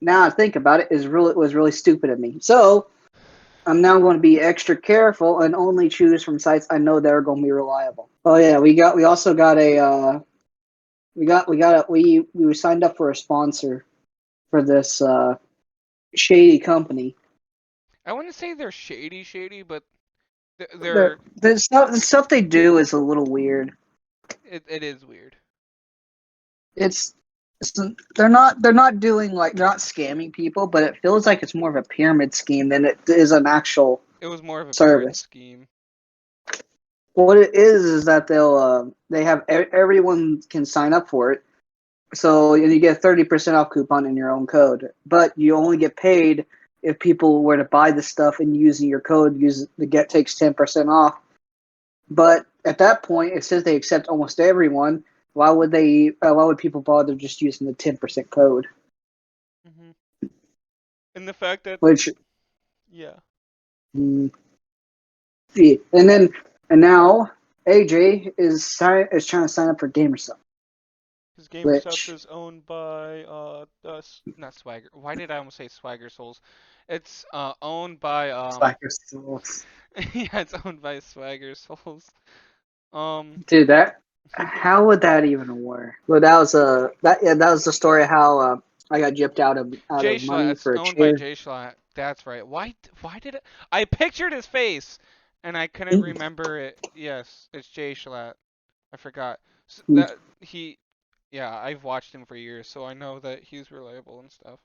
now I think about it, was really stupid of me. So I'm now going to be extra careful and only choose from sites I know that are going to be reliable. Oh yeah, we also got a we signed up for a sponsor for this shady company. I wouldn't say they're shady, but they're The stuff they do is a little weird. it is weird. It's, it's they're not doing like they're not scamming people, but it feels like it's more of a pyramid scheme than it is an actual It was more of a pyramid service. scheme. What it is that they have everyone can sign up for it. So and you get a 30% off coupon in your own code, but you only get paid if people were to buy the stuff and using your code, use the get takes 10% off. But at that point, it says they accept almost everyone. Why would they? Why would people bother just using the 10% code? Hmm. And the fact that Which, yeah, mm, and now AJ is trying to sign up for GamerSup, because GamerSupps which is owned by not Swagger. Why did I almost say Swagger Souls? It's owned by Slacker Souls. yeah, it's owned by Swagger Souls. Um, Dude, that how would that even work? Well, that was the story of how I got gypped out Jay of Schlatt. money It's for a owned by chair. Jay Schlatt. That's right. Why did it? I pictured his face, and I couldn't remember it. Yes, it's Jay Schlatt. I forgot. That he, yeah, I've watched him for years, so I know that he's reliable and stuff.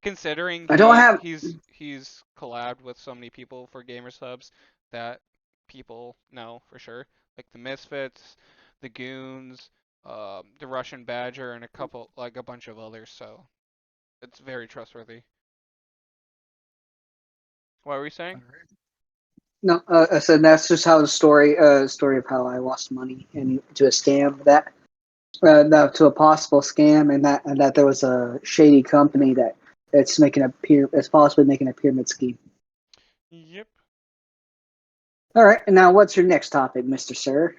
Considering I don't have. he's collabed with so many people for gamer subs that people know for sure, like the Misfits, the Goons, the Russian Badger, and a bunch of others. So it's very trustworthy. What were we saying? No, I said that's just how the story of how I lost money into a scam to a possible scam, and that there was a shady company that's possibly making a pyramid scheme. Yep. All right, and now what's your next topic, Mister Sir?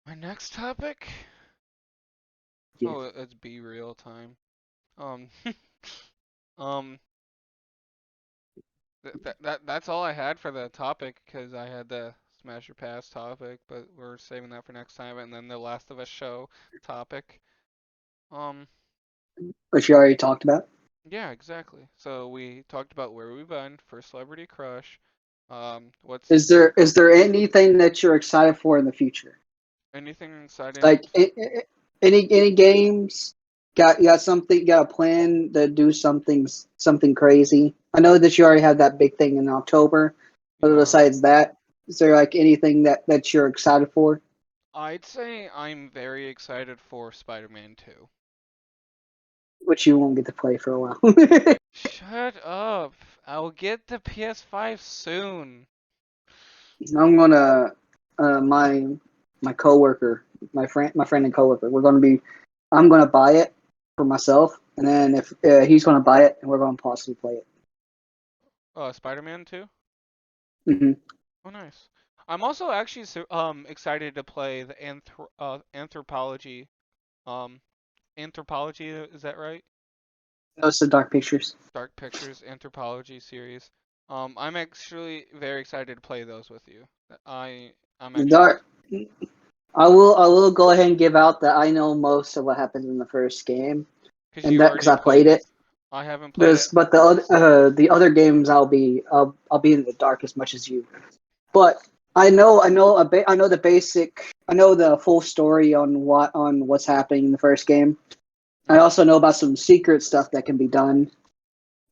My next topic. Yeah. Oh, it's be real time. Um, um, that's all I had for the topic because I had the Smash Your Pass topic, but we're saving that for next time, and then the Last of Us show topic. Um, Which you already talked about. yeah, exactly. So we talked about where we've been for Celebrity Crush. What's Is there anything that you're excited for in the future? anything exciting? Like any games? Got a plan to do something crazy? I know that you already have that big thing in October, but Yeah, besides that, is there like anything that you're excited for? I'd say I'm very excited for Spider-Man 2. Which you won't get to play for a while. Shut up. I'll get the PS5 soon. I'm gonna my coworker, my friend and coworker. I'm gonna buy it for myself, and then if he's gonna buy it, and we're gonna possibly play it. Spider-Man 2? Hmm. Oh, nice. I'm also actually excited to play the um anthropology, is that right? Those are Dark Pictures. Dark Pictures anthropology series. I'm actually very excited to play those with you. I'm The actually Dark. I will go ahead and give out that I know most of what happens in the first game, because and you that because already I played played it. it. I haven't played it. There's but the other games I'll be in the dark as much as you. But I know the basic I know the full story on what's happening in the first game. I Hmm. also know about some secret stuff that can be done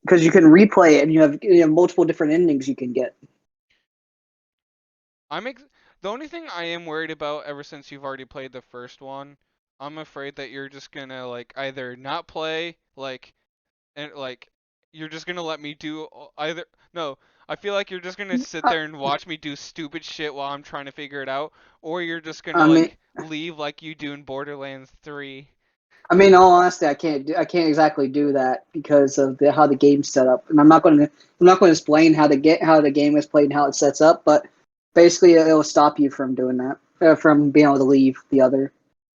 because you can replay it and you have multiple different endings you can get. I'm ex The only thing I am worried about ever since you've already played the first one, I'm afraid that you're just gonna like either not play and like you're just gonna let me do either no, I feel like you're just gonna sit I, there and watch me do stupid shit while I'm trying to figure it out, or you're just gonna I mean, like leave like you do in Borderlands 3. in all honesty, I can't exactly do that because of how the game's set up, and I'm not going to explain how the game is played and how it sets up, but basically it will stop you from doing that, from being able to leave the other.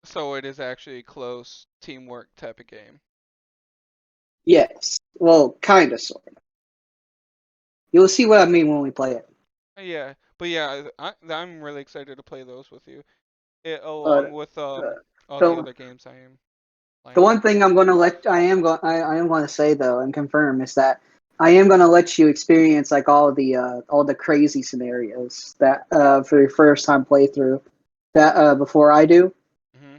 So it is actually a close teamwork type of game. Yes. Well, kind of, sort of. You'll see what I mean when we play it. Yeah, but yeah, I'm really excited to play those with you, along But with all the the other games I am the playing. one thing I am going to say though and confirm is that I am going to let you experience like all the crazy scenarios that for your first time playthrough that before I do, Hmm.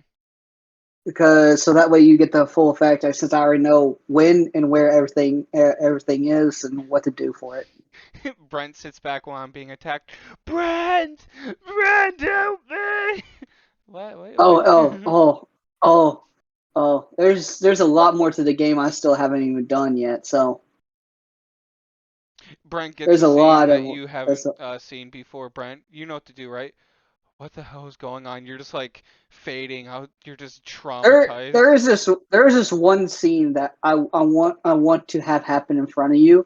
because so that way you get the full effect. Since I already know when and where everything is and what to do for it. Brent sits back while I'm being attacked. Brent! Brent, help me! What? Oh oh oh oh oh. There's a lot more to the game I still haven't even done yet. So Brent gets there's a a scene lot that of you there's haven't seen before. Brent, you know what to do, right? What the hell is going on? You're just like fading out. You're just traumatized. there is this one scene that I want to have happen in front of you.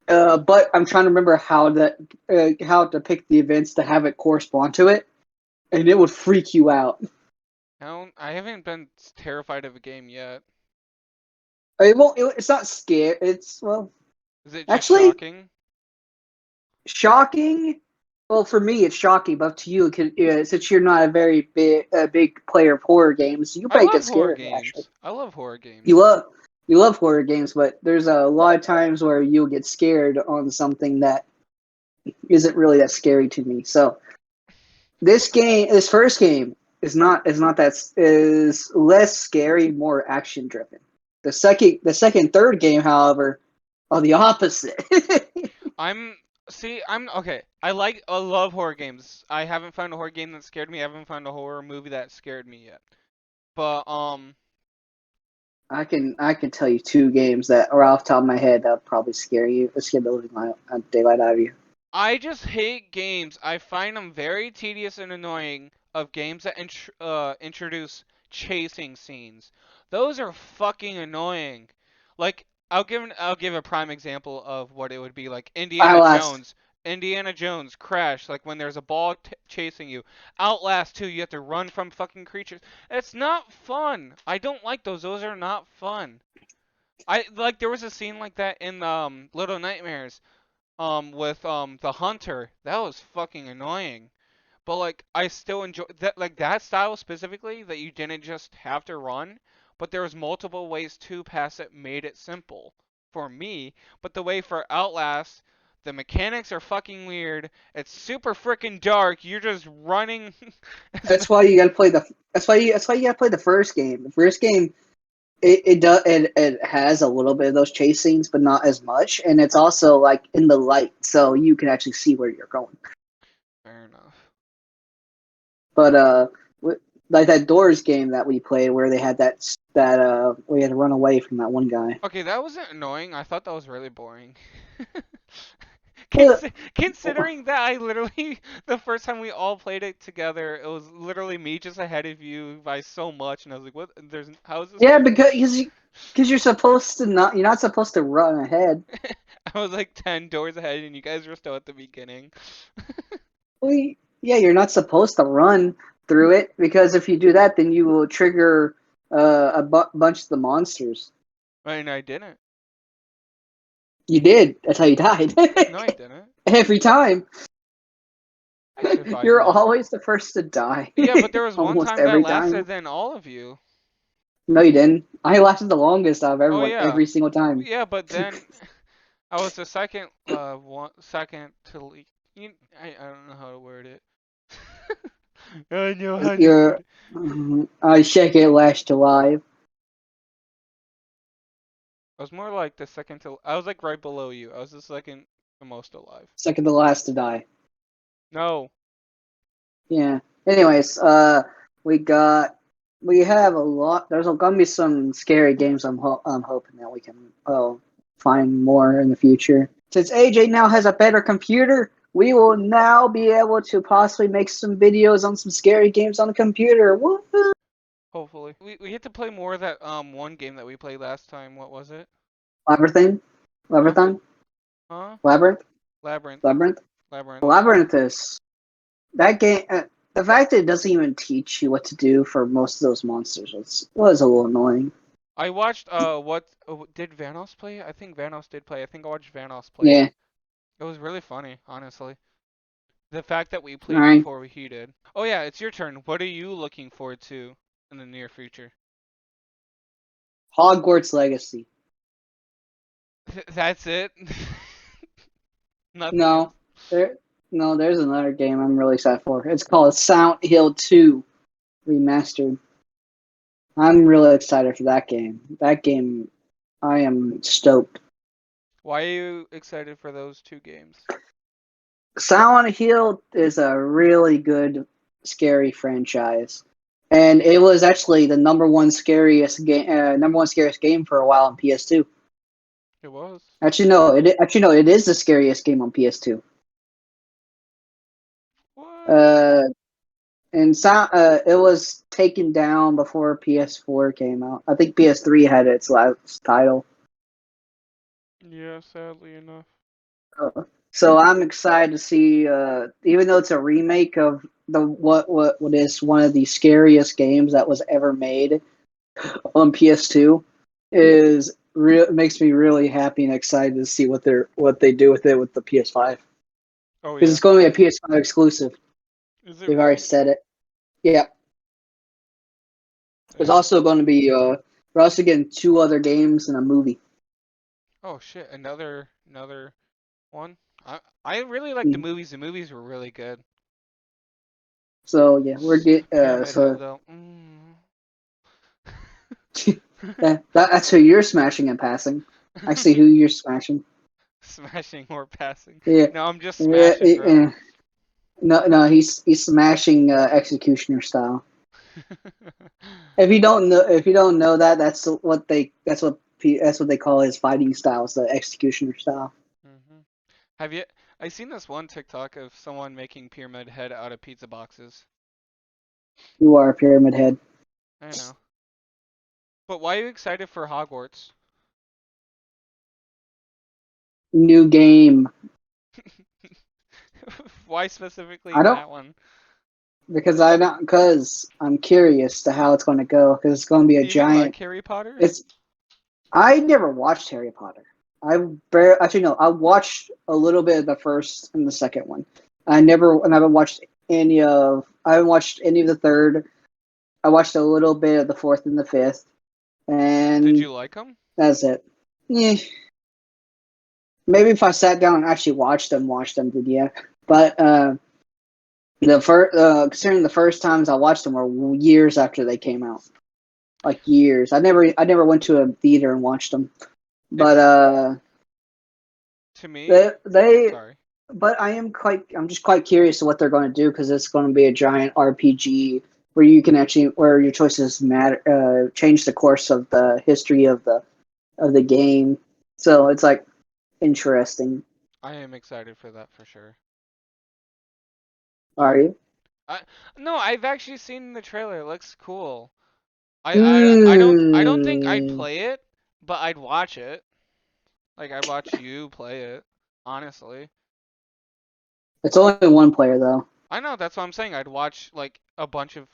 But I'm trying to remember how to pick the events to have it correspond to it, and it would freak you out. I haven't been terrified of a game yet. It won't. It's not scary. It's well, Is it just actually shocking? shocking. Well, for me, it's shocking, but to you, since you're not a very big player of horror games, you I might get love horror scared. Actually, games. I love horror you games. love you love horror games, but there's a lot of times where you'll get scared on something that isn't really that scary to me. So this first game is not that is less scary, more action driven. The second, third game, however, are the opposite. I'm I'm okay. I love horror games. I haven't found a horror game that scared me. I haven't found a horror movie that scared me yet. But I can tell you two games that are off the top of my head that would probably scare the living daylight out of you. I just hate games. I find them very tedious and annoying of games that introduce chasing scenes. Those are fucking annoying. Like I'll give a prime example of what it would be like Outlast. Indiana Jones Crash, like when there's a ball chasing you. Outlast 2, you have to run from fucking creatures. It's not fun. I don't like those. Those are not fun. I like there was a scene like that in Little Nightmares with the hunter. That was fucking annoying. But like I still enjoy that, like that style specifically, that you didn't just have to run, but there was multiple ways to pass it, made it simple for me. But the way for Outlast, the mechanics are fucking weird. It's super freaking dark. You're just running. That's why you got to play the. That's why you got to play the first game. The first game it has a little bit of those chase scenes, but not as much, and it's also like in the light, so you can actually see where you're going. Fair enough. But like that Doors game that we played, where they had that we had to run away from that one guy. Okay, that wasn't annoying. I thought that was really boring. Well, Considering that I literally, the first time we all played it together, it was literally me just ahead of you by so much, and I was like, what? How is this yeah, game? because you're supposed to not, you're not supposed to run ahead. I was like 10 doors ahead, and you guys were still at the beginning. Well, yeah, you're not supposed to run through it because if you do that, then you will trigger bunch of the monsters. And I didn't. You did. That's how you died. No, I didn't. Every time. I survived You're it. always the first to die. Yeah, but there was one Almost time that every time. lasted than all of you. No, you didn't. I lasted the longest out of Oh everyone yeah. every single time. Yeah, but then I was the second, second to leave. I don't know how to word it. I know how to word You're. it. I check it last alive. I was more like the second to. I was like right below you. I was the second the most alive. Second to last to die. No. Yeah. Anyways, we have a lot. There's gonna be some scary games. I'm hoping that we can find more in the future. Since AJ now has a better computer, we will now be able to possibly make some videos on some scary games on the computer. Woohoo! Hopefully. We get to play more of that one game that we played last time. What was it? Labyrinth, Huh? Labyrinth, Huh? Labyrinth, Labyrinth. Labyrinth, Labyrinth. Labyrinth is that game. The fact that it doesn't even teach you what to do for most of those monsters was a little annoying. I watched what did Vanos play? I think Vanos did play. I think I watched Vanos play Yeah. it. It was really funny, honestly. The fact that we All played right. before he did. Oh yeah, it's your turn. What are you looking forward to in the near future? Hogwarts Legacy. That's it. Nothing else. No, there. No, there's another game I'm really excited for. It's called Silent Hill 2 Remastered. I'm really excited for that game. That game, I am stoked. Why are you excited for those two games? Silent Hill is a really good, scary franchise, and it was actually the number one scariest game for a while on PS2. It was. Actually no, it is the scariest game on PS2. What? Uh, it was taken down before PS4 came out. I think PS3 had its last title. Yeah, sadly enough. So I'm excited to see, even though it's a remake of the what is one of the scariest games that was ever made on PS2, makes me really happy and excited to see what they do with it with the PS5 Oh because yeah. it's going to be a PS5 exclusive. Is it They've already really? said it. Yeah. There's Damn. also going to be we're also getting two other games and a movie. Oh shit, another one. I really like the Mhm. movies. The movies were really good. So yeah, we're get Pyramid Head so though. that's who you're smashing and passing. I see who you're smashing. Smashing or passing. Yeah, No, I'm just yeah, smashing, bro. yeah. No, he's smashing executioner style. If you don't know that, that's what they call his fighting styles, the executioner style. hmm Have you? I seen this one TikTok of someone making Pyramid Head out of pizza boxes. You are a pyramid head. I know. But why are you excited for Hogwarts? New game. Why specifically I don't that one? because I'm curious to how it's going to go because it's going to be a Do you even like giant. Harry Potter? It's I never watched Harry Potter. Actually no, I watched a little bit of the first and the second one. I haven't watched any of the third. I watched a little bit of the fourth and the fifth, Did and you like them? that's it. Yeah, maybe if I sat down and actually watched them, did yeah. But considering the first times I watched them were years after they came out, like years. I never went to a theater and watched them, but It's to me. they Sorry. but I'm just quite curious to what they're going to do because it's going to be a giant RPG where you can actually where your choices matter change the course of the history of the game. So it's like interesting. I am excited for that for sure. Are you? I no, I've actually seen the trailer. It looks cool. I don't think I'd Hmm. play it, but I'd watch it. Like I'd watch you play it, honestly. It's only one player though. I know that's what I'm saying. I'd watch like a bunch of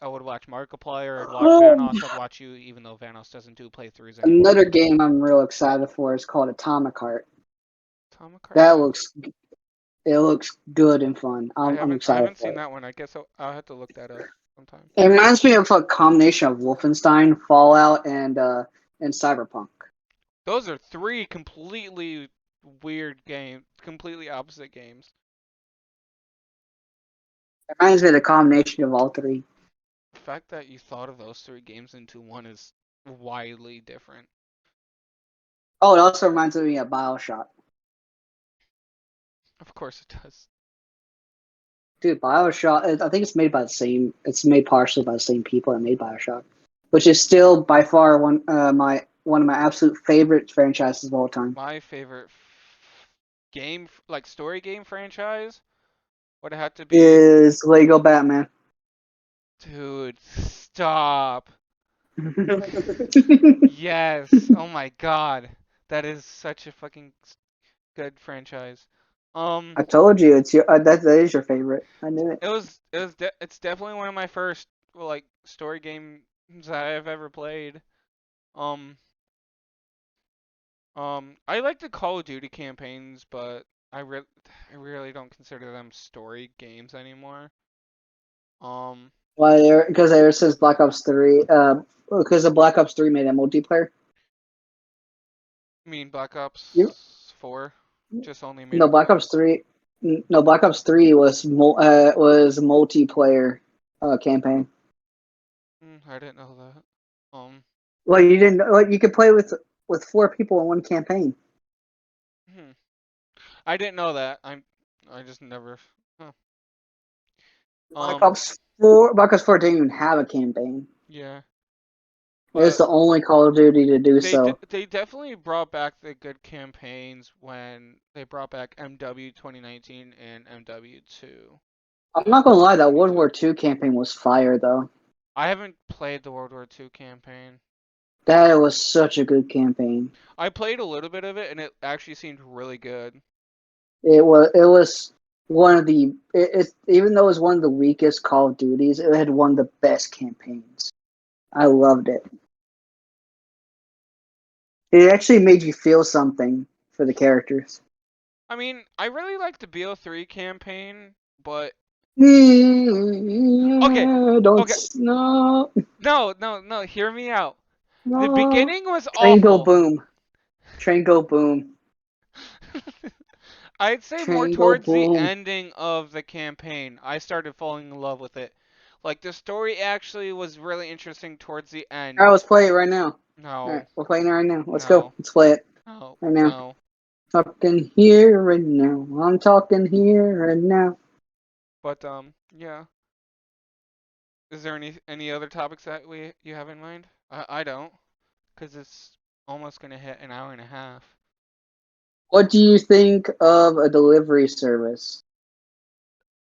I would watch Markiplier, I'd watch Vanos, I'd watch you, even though Vanos doesn't do playthroughs anymore. Another game I'm real excited for is called Atomic Heart. Atomic Heart, That yeah. looks it looks good and fun. I'm I excited haven't for seen it. that one. I guess I'll have to look that up sometime. It reminds me of a combination of Wolfenstein, Fallout, and Cyberpunk. Those are three completely weird games, completely opposite games. It reminds me of the combination of all three. The fact that you thought of those three games into one is widely different. Oh, it also reminds me of Bioshock. Of course it does. Dude, Bioshock. I think it's made by the same. It's made partially by the same people that made Bioshock, which is still by far one of my absolute favorite franchises of all time. My favorite game, like story game franchise, would have to be. Is Lego Batman. Dude, stop. Yes. Oh my god. That is such a fucking good franchise. Um, I told you it's your that is your favorite. I knew it. it's definitely one of my first, well, like, story games I've ever played. Um, I like the Call of Duty campaigns, but I really don't consider them story games anymore. Um, Why? Because there says Black Ops 3. Because the Black Ops 3 made a multiplayer. I mean Black You Ops 4 just only made no a Black Ops 3. No, Black Ops 3 was multiplayer campaign. I didn't know that. Well, you didn't. Like you could play with four people in one campaign. Hmm. I didn't know that. I just never. Huh. Um, Black Ops 4 didn't even have a campaign. yeah, It's but the only Call of Duty to do so. they definitely brought back the good campaigns when they brought back MW 2019 and MW2 I'm not gonna lie, that World 2022. War II campaign was fire though. I haven't played the World War II campaign. That was such a good campaign. I played a little bit of it and it actually seemed really good. It was one of the even though it was one of the weakest Call of Duties, it had one of the best campaigns. I loved it. It actually made you feel something for the characters. I mean, I really liked the BO3 campaign, but okay, Don't okay, no no, hear me out. The no. beginning was Train go awful. boom. Train go boom. I'd say more Train go towards the boom. ending of the campaign, I started falling in love with it. Like the story actually was really interesting towards the All right, end. let's play it right now. All right, No, we're playing it right now. Let's go. no, Let's play it no, right now. no. Talking here and now. I'm talking here and now. But yeah. Is there any other topics that we you have in mind? I don't, cause it's almost gonna hit an hour and a half. What do you think of a delivery service?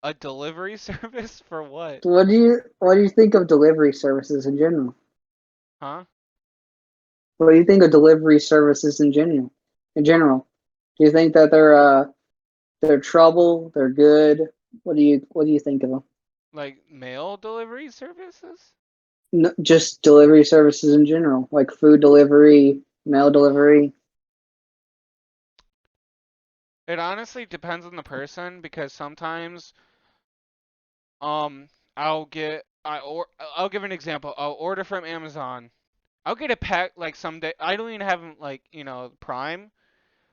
A delivery service for what? What do you think of delivery services in general? Huh? What do you think of delivery services in general? In general, do you think that they're trouble? They're good? What do you think of them? Like mail delivery services? No, just delivery services in general, like food delivery, mail delivery. It honestly depends on the person because sometimes um I'll give an example. I'll order from Amazon. I'll get a pack like someday. I don't even have like, Prime.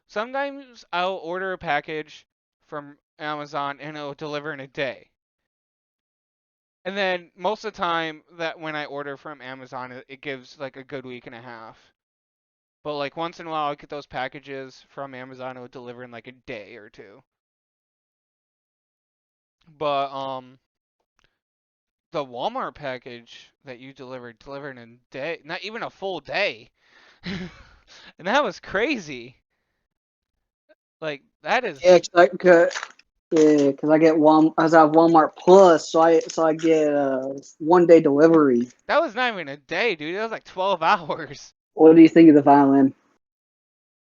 Sometimes I'll order a package from Amazon and it'll deliver in a day. And then most of the time that when I order from Amazon, it gives like a good week and a half. But like once in a while, I get those packages from Amazon. It would deliver in like a day or two. But the Walmart package that you delivered in a day, not even a full day, and that was crazy. Like that Yeah, is 'cause I get as I have Walmart Plus, so I get 1 day delivery. that was not even a day, dude. That was like 12 hours. What do you think of the violin?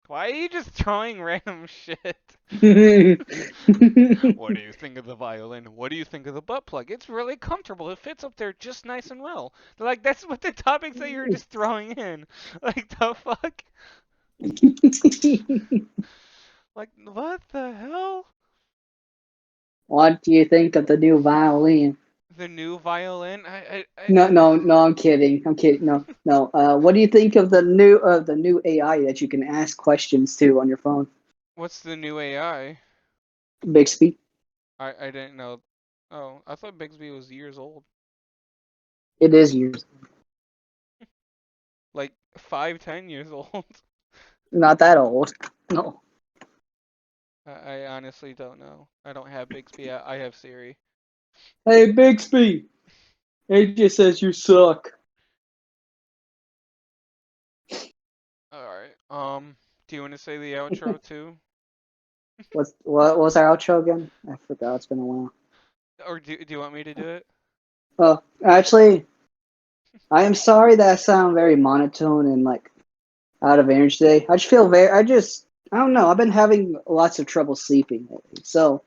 Why are you just throwing random shit? What do you think of the violin? What do you think of the butt plug? It's really comfortable. It fits up there just nice and well. Like that's what the topics that you're just throwing in. Like the fuck? Like what the hell? What do you think of the new violin? The new violin? No, no, no. I'm kidding. I'm kidding. No, no. What do you think of the new AI that you can ask questions to on your phone? What's the new AI? Bixby. I didn't know. Oh, I thought Bixby was years old. It is yours. Like 5, 10 years old. Not that old. No. I honestly don't know. I don't have Bixby. I have Siri. Hey, Bixby. It just says you suck. All right. Do you want to say the outro too? What was our outro again? I forgot. It's been a while. Or do you want me to do it? Oh, actually, I am sorry that I sound very monotone and like out of energy today. I just feel I don't know. I've been having lots of trouble sleeping lately, so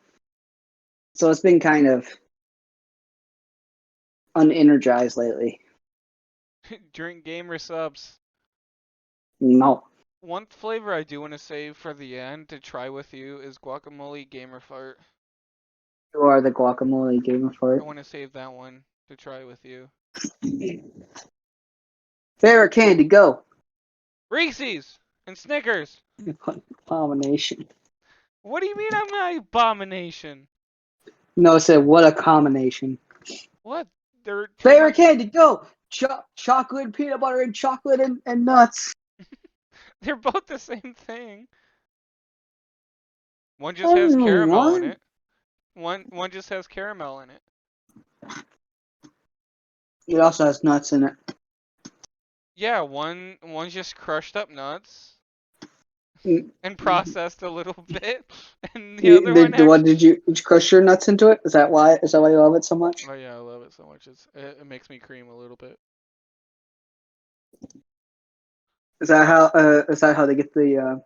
it's been kind of unenergized lately. Drink gamer subs. No. One flavor I do want to save for the end to try with you is guacamole gamer fart. You are the guacamole gamer for I it. want to save that one to try with you. Favorite candy, go. Reese's and Snickers. Abomination. What do you mean I'm an abomination? No, it said what a combination. What? They're too Favorite much. candy, go. Chocolate, peanut butter, and chocolate and nuts. They're both the same thing. One just has caramel in it. One just has caramel in it. It also has nuts in it. Yeah, one's just crushed up nuts Mm. and processed a little bit, and the other one What actually. did you crush your nuts into it? Is that why you love it so much? Oh yeah, I love it so much. It makes me cream a little bit. Is that how they get the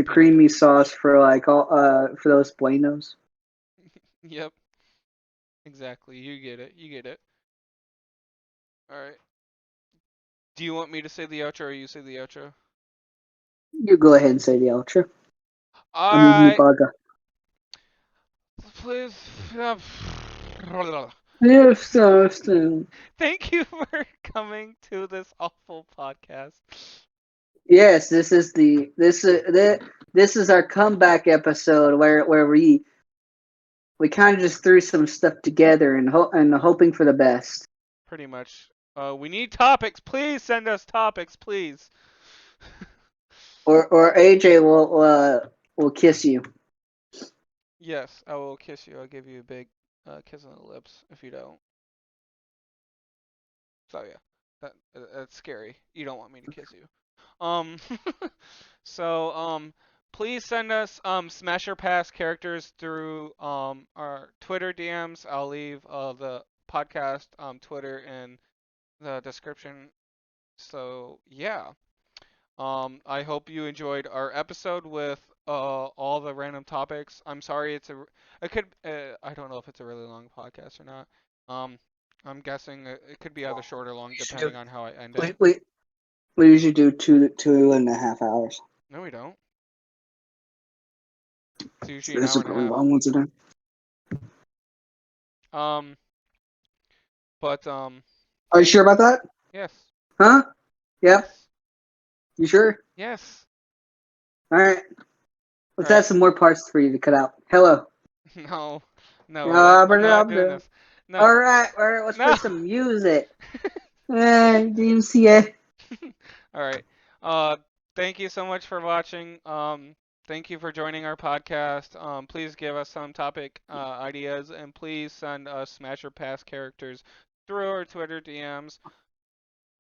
creamy sauce for like all for those Buenos? Yep, exactly. You get it. You get it. All right. Do you want me to say the outro or you say the outro? You go ahead and say the outro. All I'm in the right. burger. Please. Yes, so. Thank you for coming to this awful podcast. Yes, this is our comeback episode where we kind of just threw some stuff together and hoping for the best. Pretty much. We need topics. Please send us topics, please. Or AJ will kiss you. Yes, I will kiss you. I'll give you a big kiss on the lips if you don't. So yeah, that's scary. You don't want me to kiss you. Um, so please send us Smasher Pass characters through our Twitter DMs. I'll leave the podcast Twitter in the description. So yeah. I hope you enjoyed our episode with all the random topics. I'm sorry I don't know if it's a really long podcast or not. Um, I'm guessing it could be either short or long depending on how I end it. We usually do 2.5 hours. No, we don't. It's usually an There's hour some and a really half. long ones in there. Um, but Are you sure about that? yes, Huh? Yep. yes, You sure? yes. All right. All Let's right. add some more parts for you to cut out. Hello. No, no, I'm not doing this. No, All right. Let's play no. some music. Do you see it? All right. Thank you so much for watching. Thank you for joining our podcast. Please give us some topic ideas and please send us Smasher Pass characters through our Twitter DMs.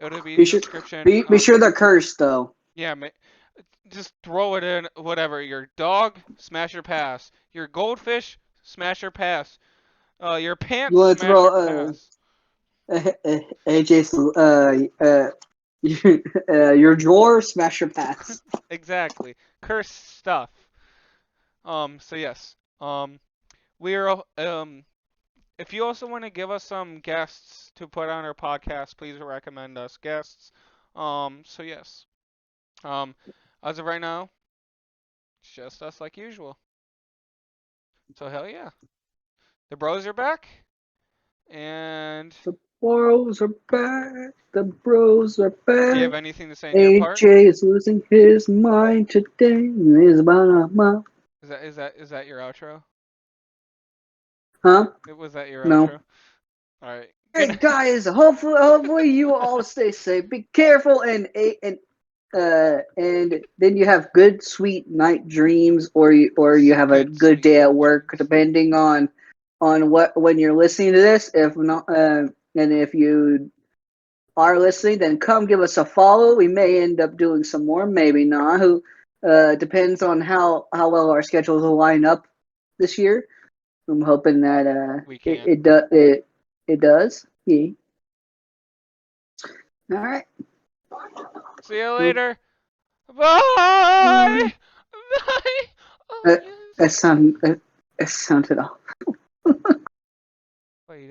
It'll be in Be the sure. description. Be sure they're cursed though. Yeah, just throw it in. Whatever. Your dog, Smasher Pass. Your goldfish, Smasher Pass. Your You pants, want to Smasher throw Pass. AJ's your drawer smasher pass. Exactly. Curse stuff. So yes. We are if you also want to give us some guests to put on our podcast, please recommend us guests. So yes. Um, as of right now, it's just us like usual. So hell yeah. The bros are back. And The bros are back. The bros are do you have back. anything to say in your part? AJ is losing his mind today. Is that your outro? Huh? Was that your No. outro? All right. Good Hey night. guys, hopefully you all stay safe. Be careful and then you have good sweet night dreams, or you have a Good good sweet day at night work, dreams. depending on what when you're listening to this. If not, and if you are listening, then come give us a follow. We may end up doing some more, maybe not. Who depends on how well our schedules will line up this year. I'm hoping that We it can. it does. Yeah. All right. See you later. Bye. Bye. Oh Uh, yes. it sounded off. Wait,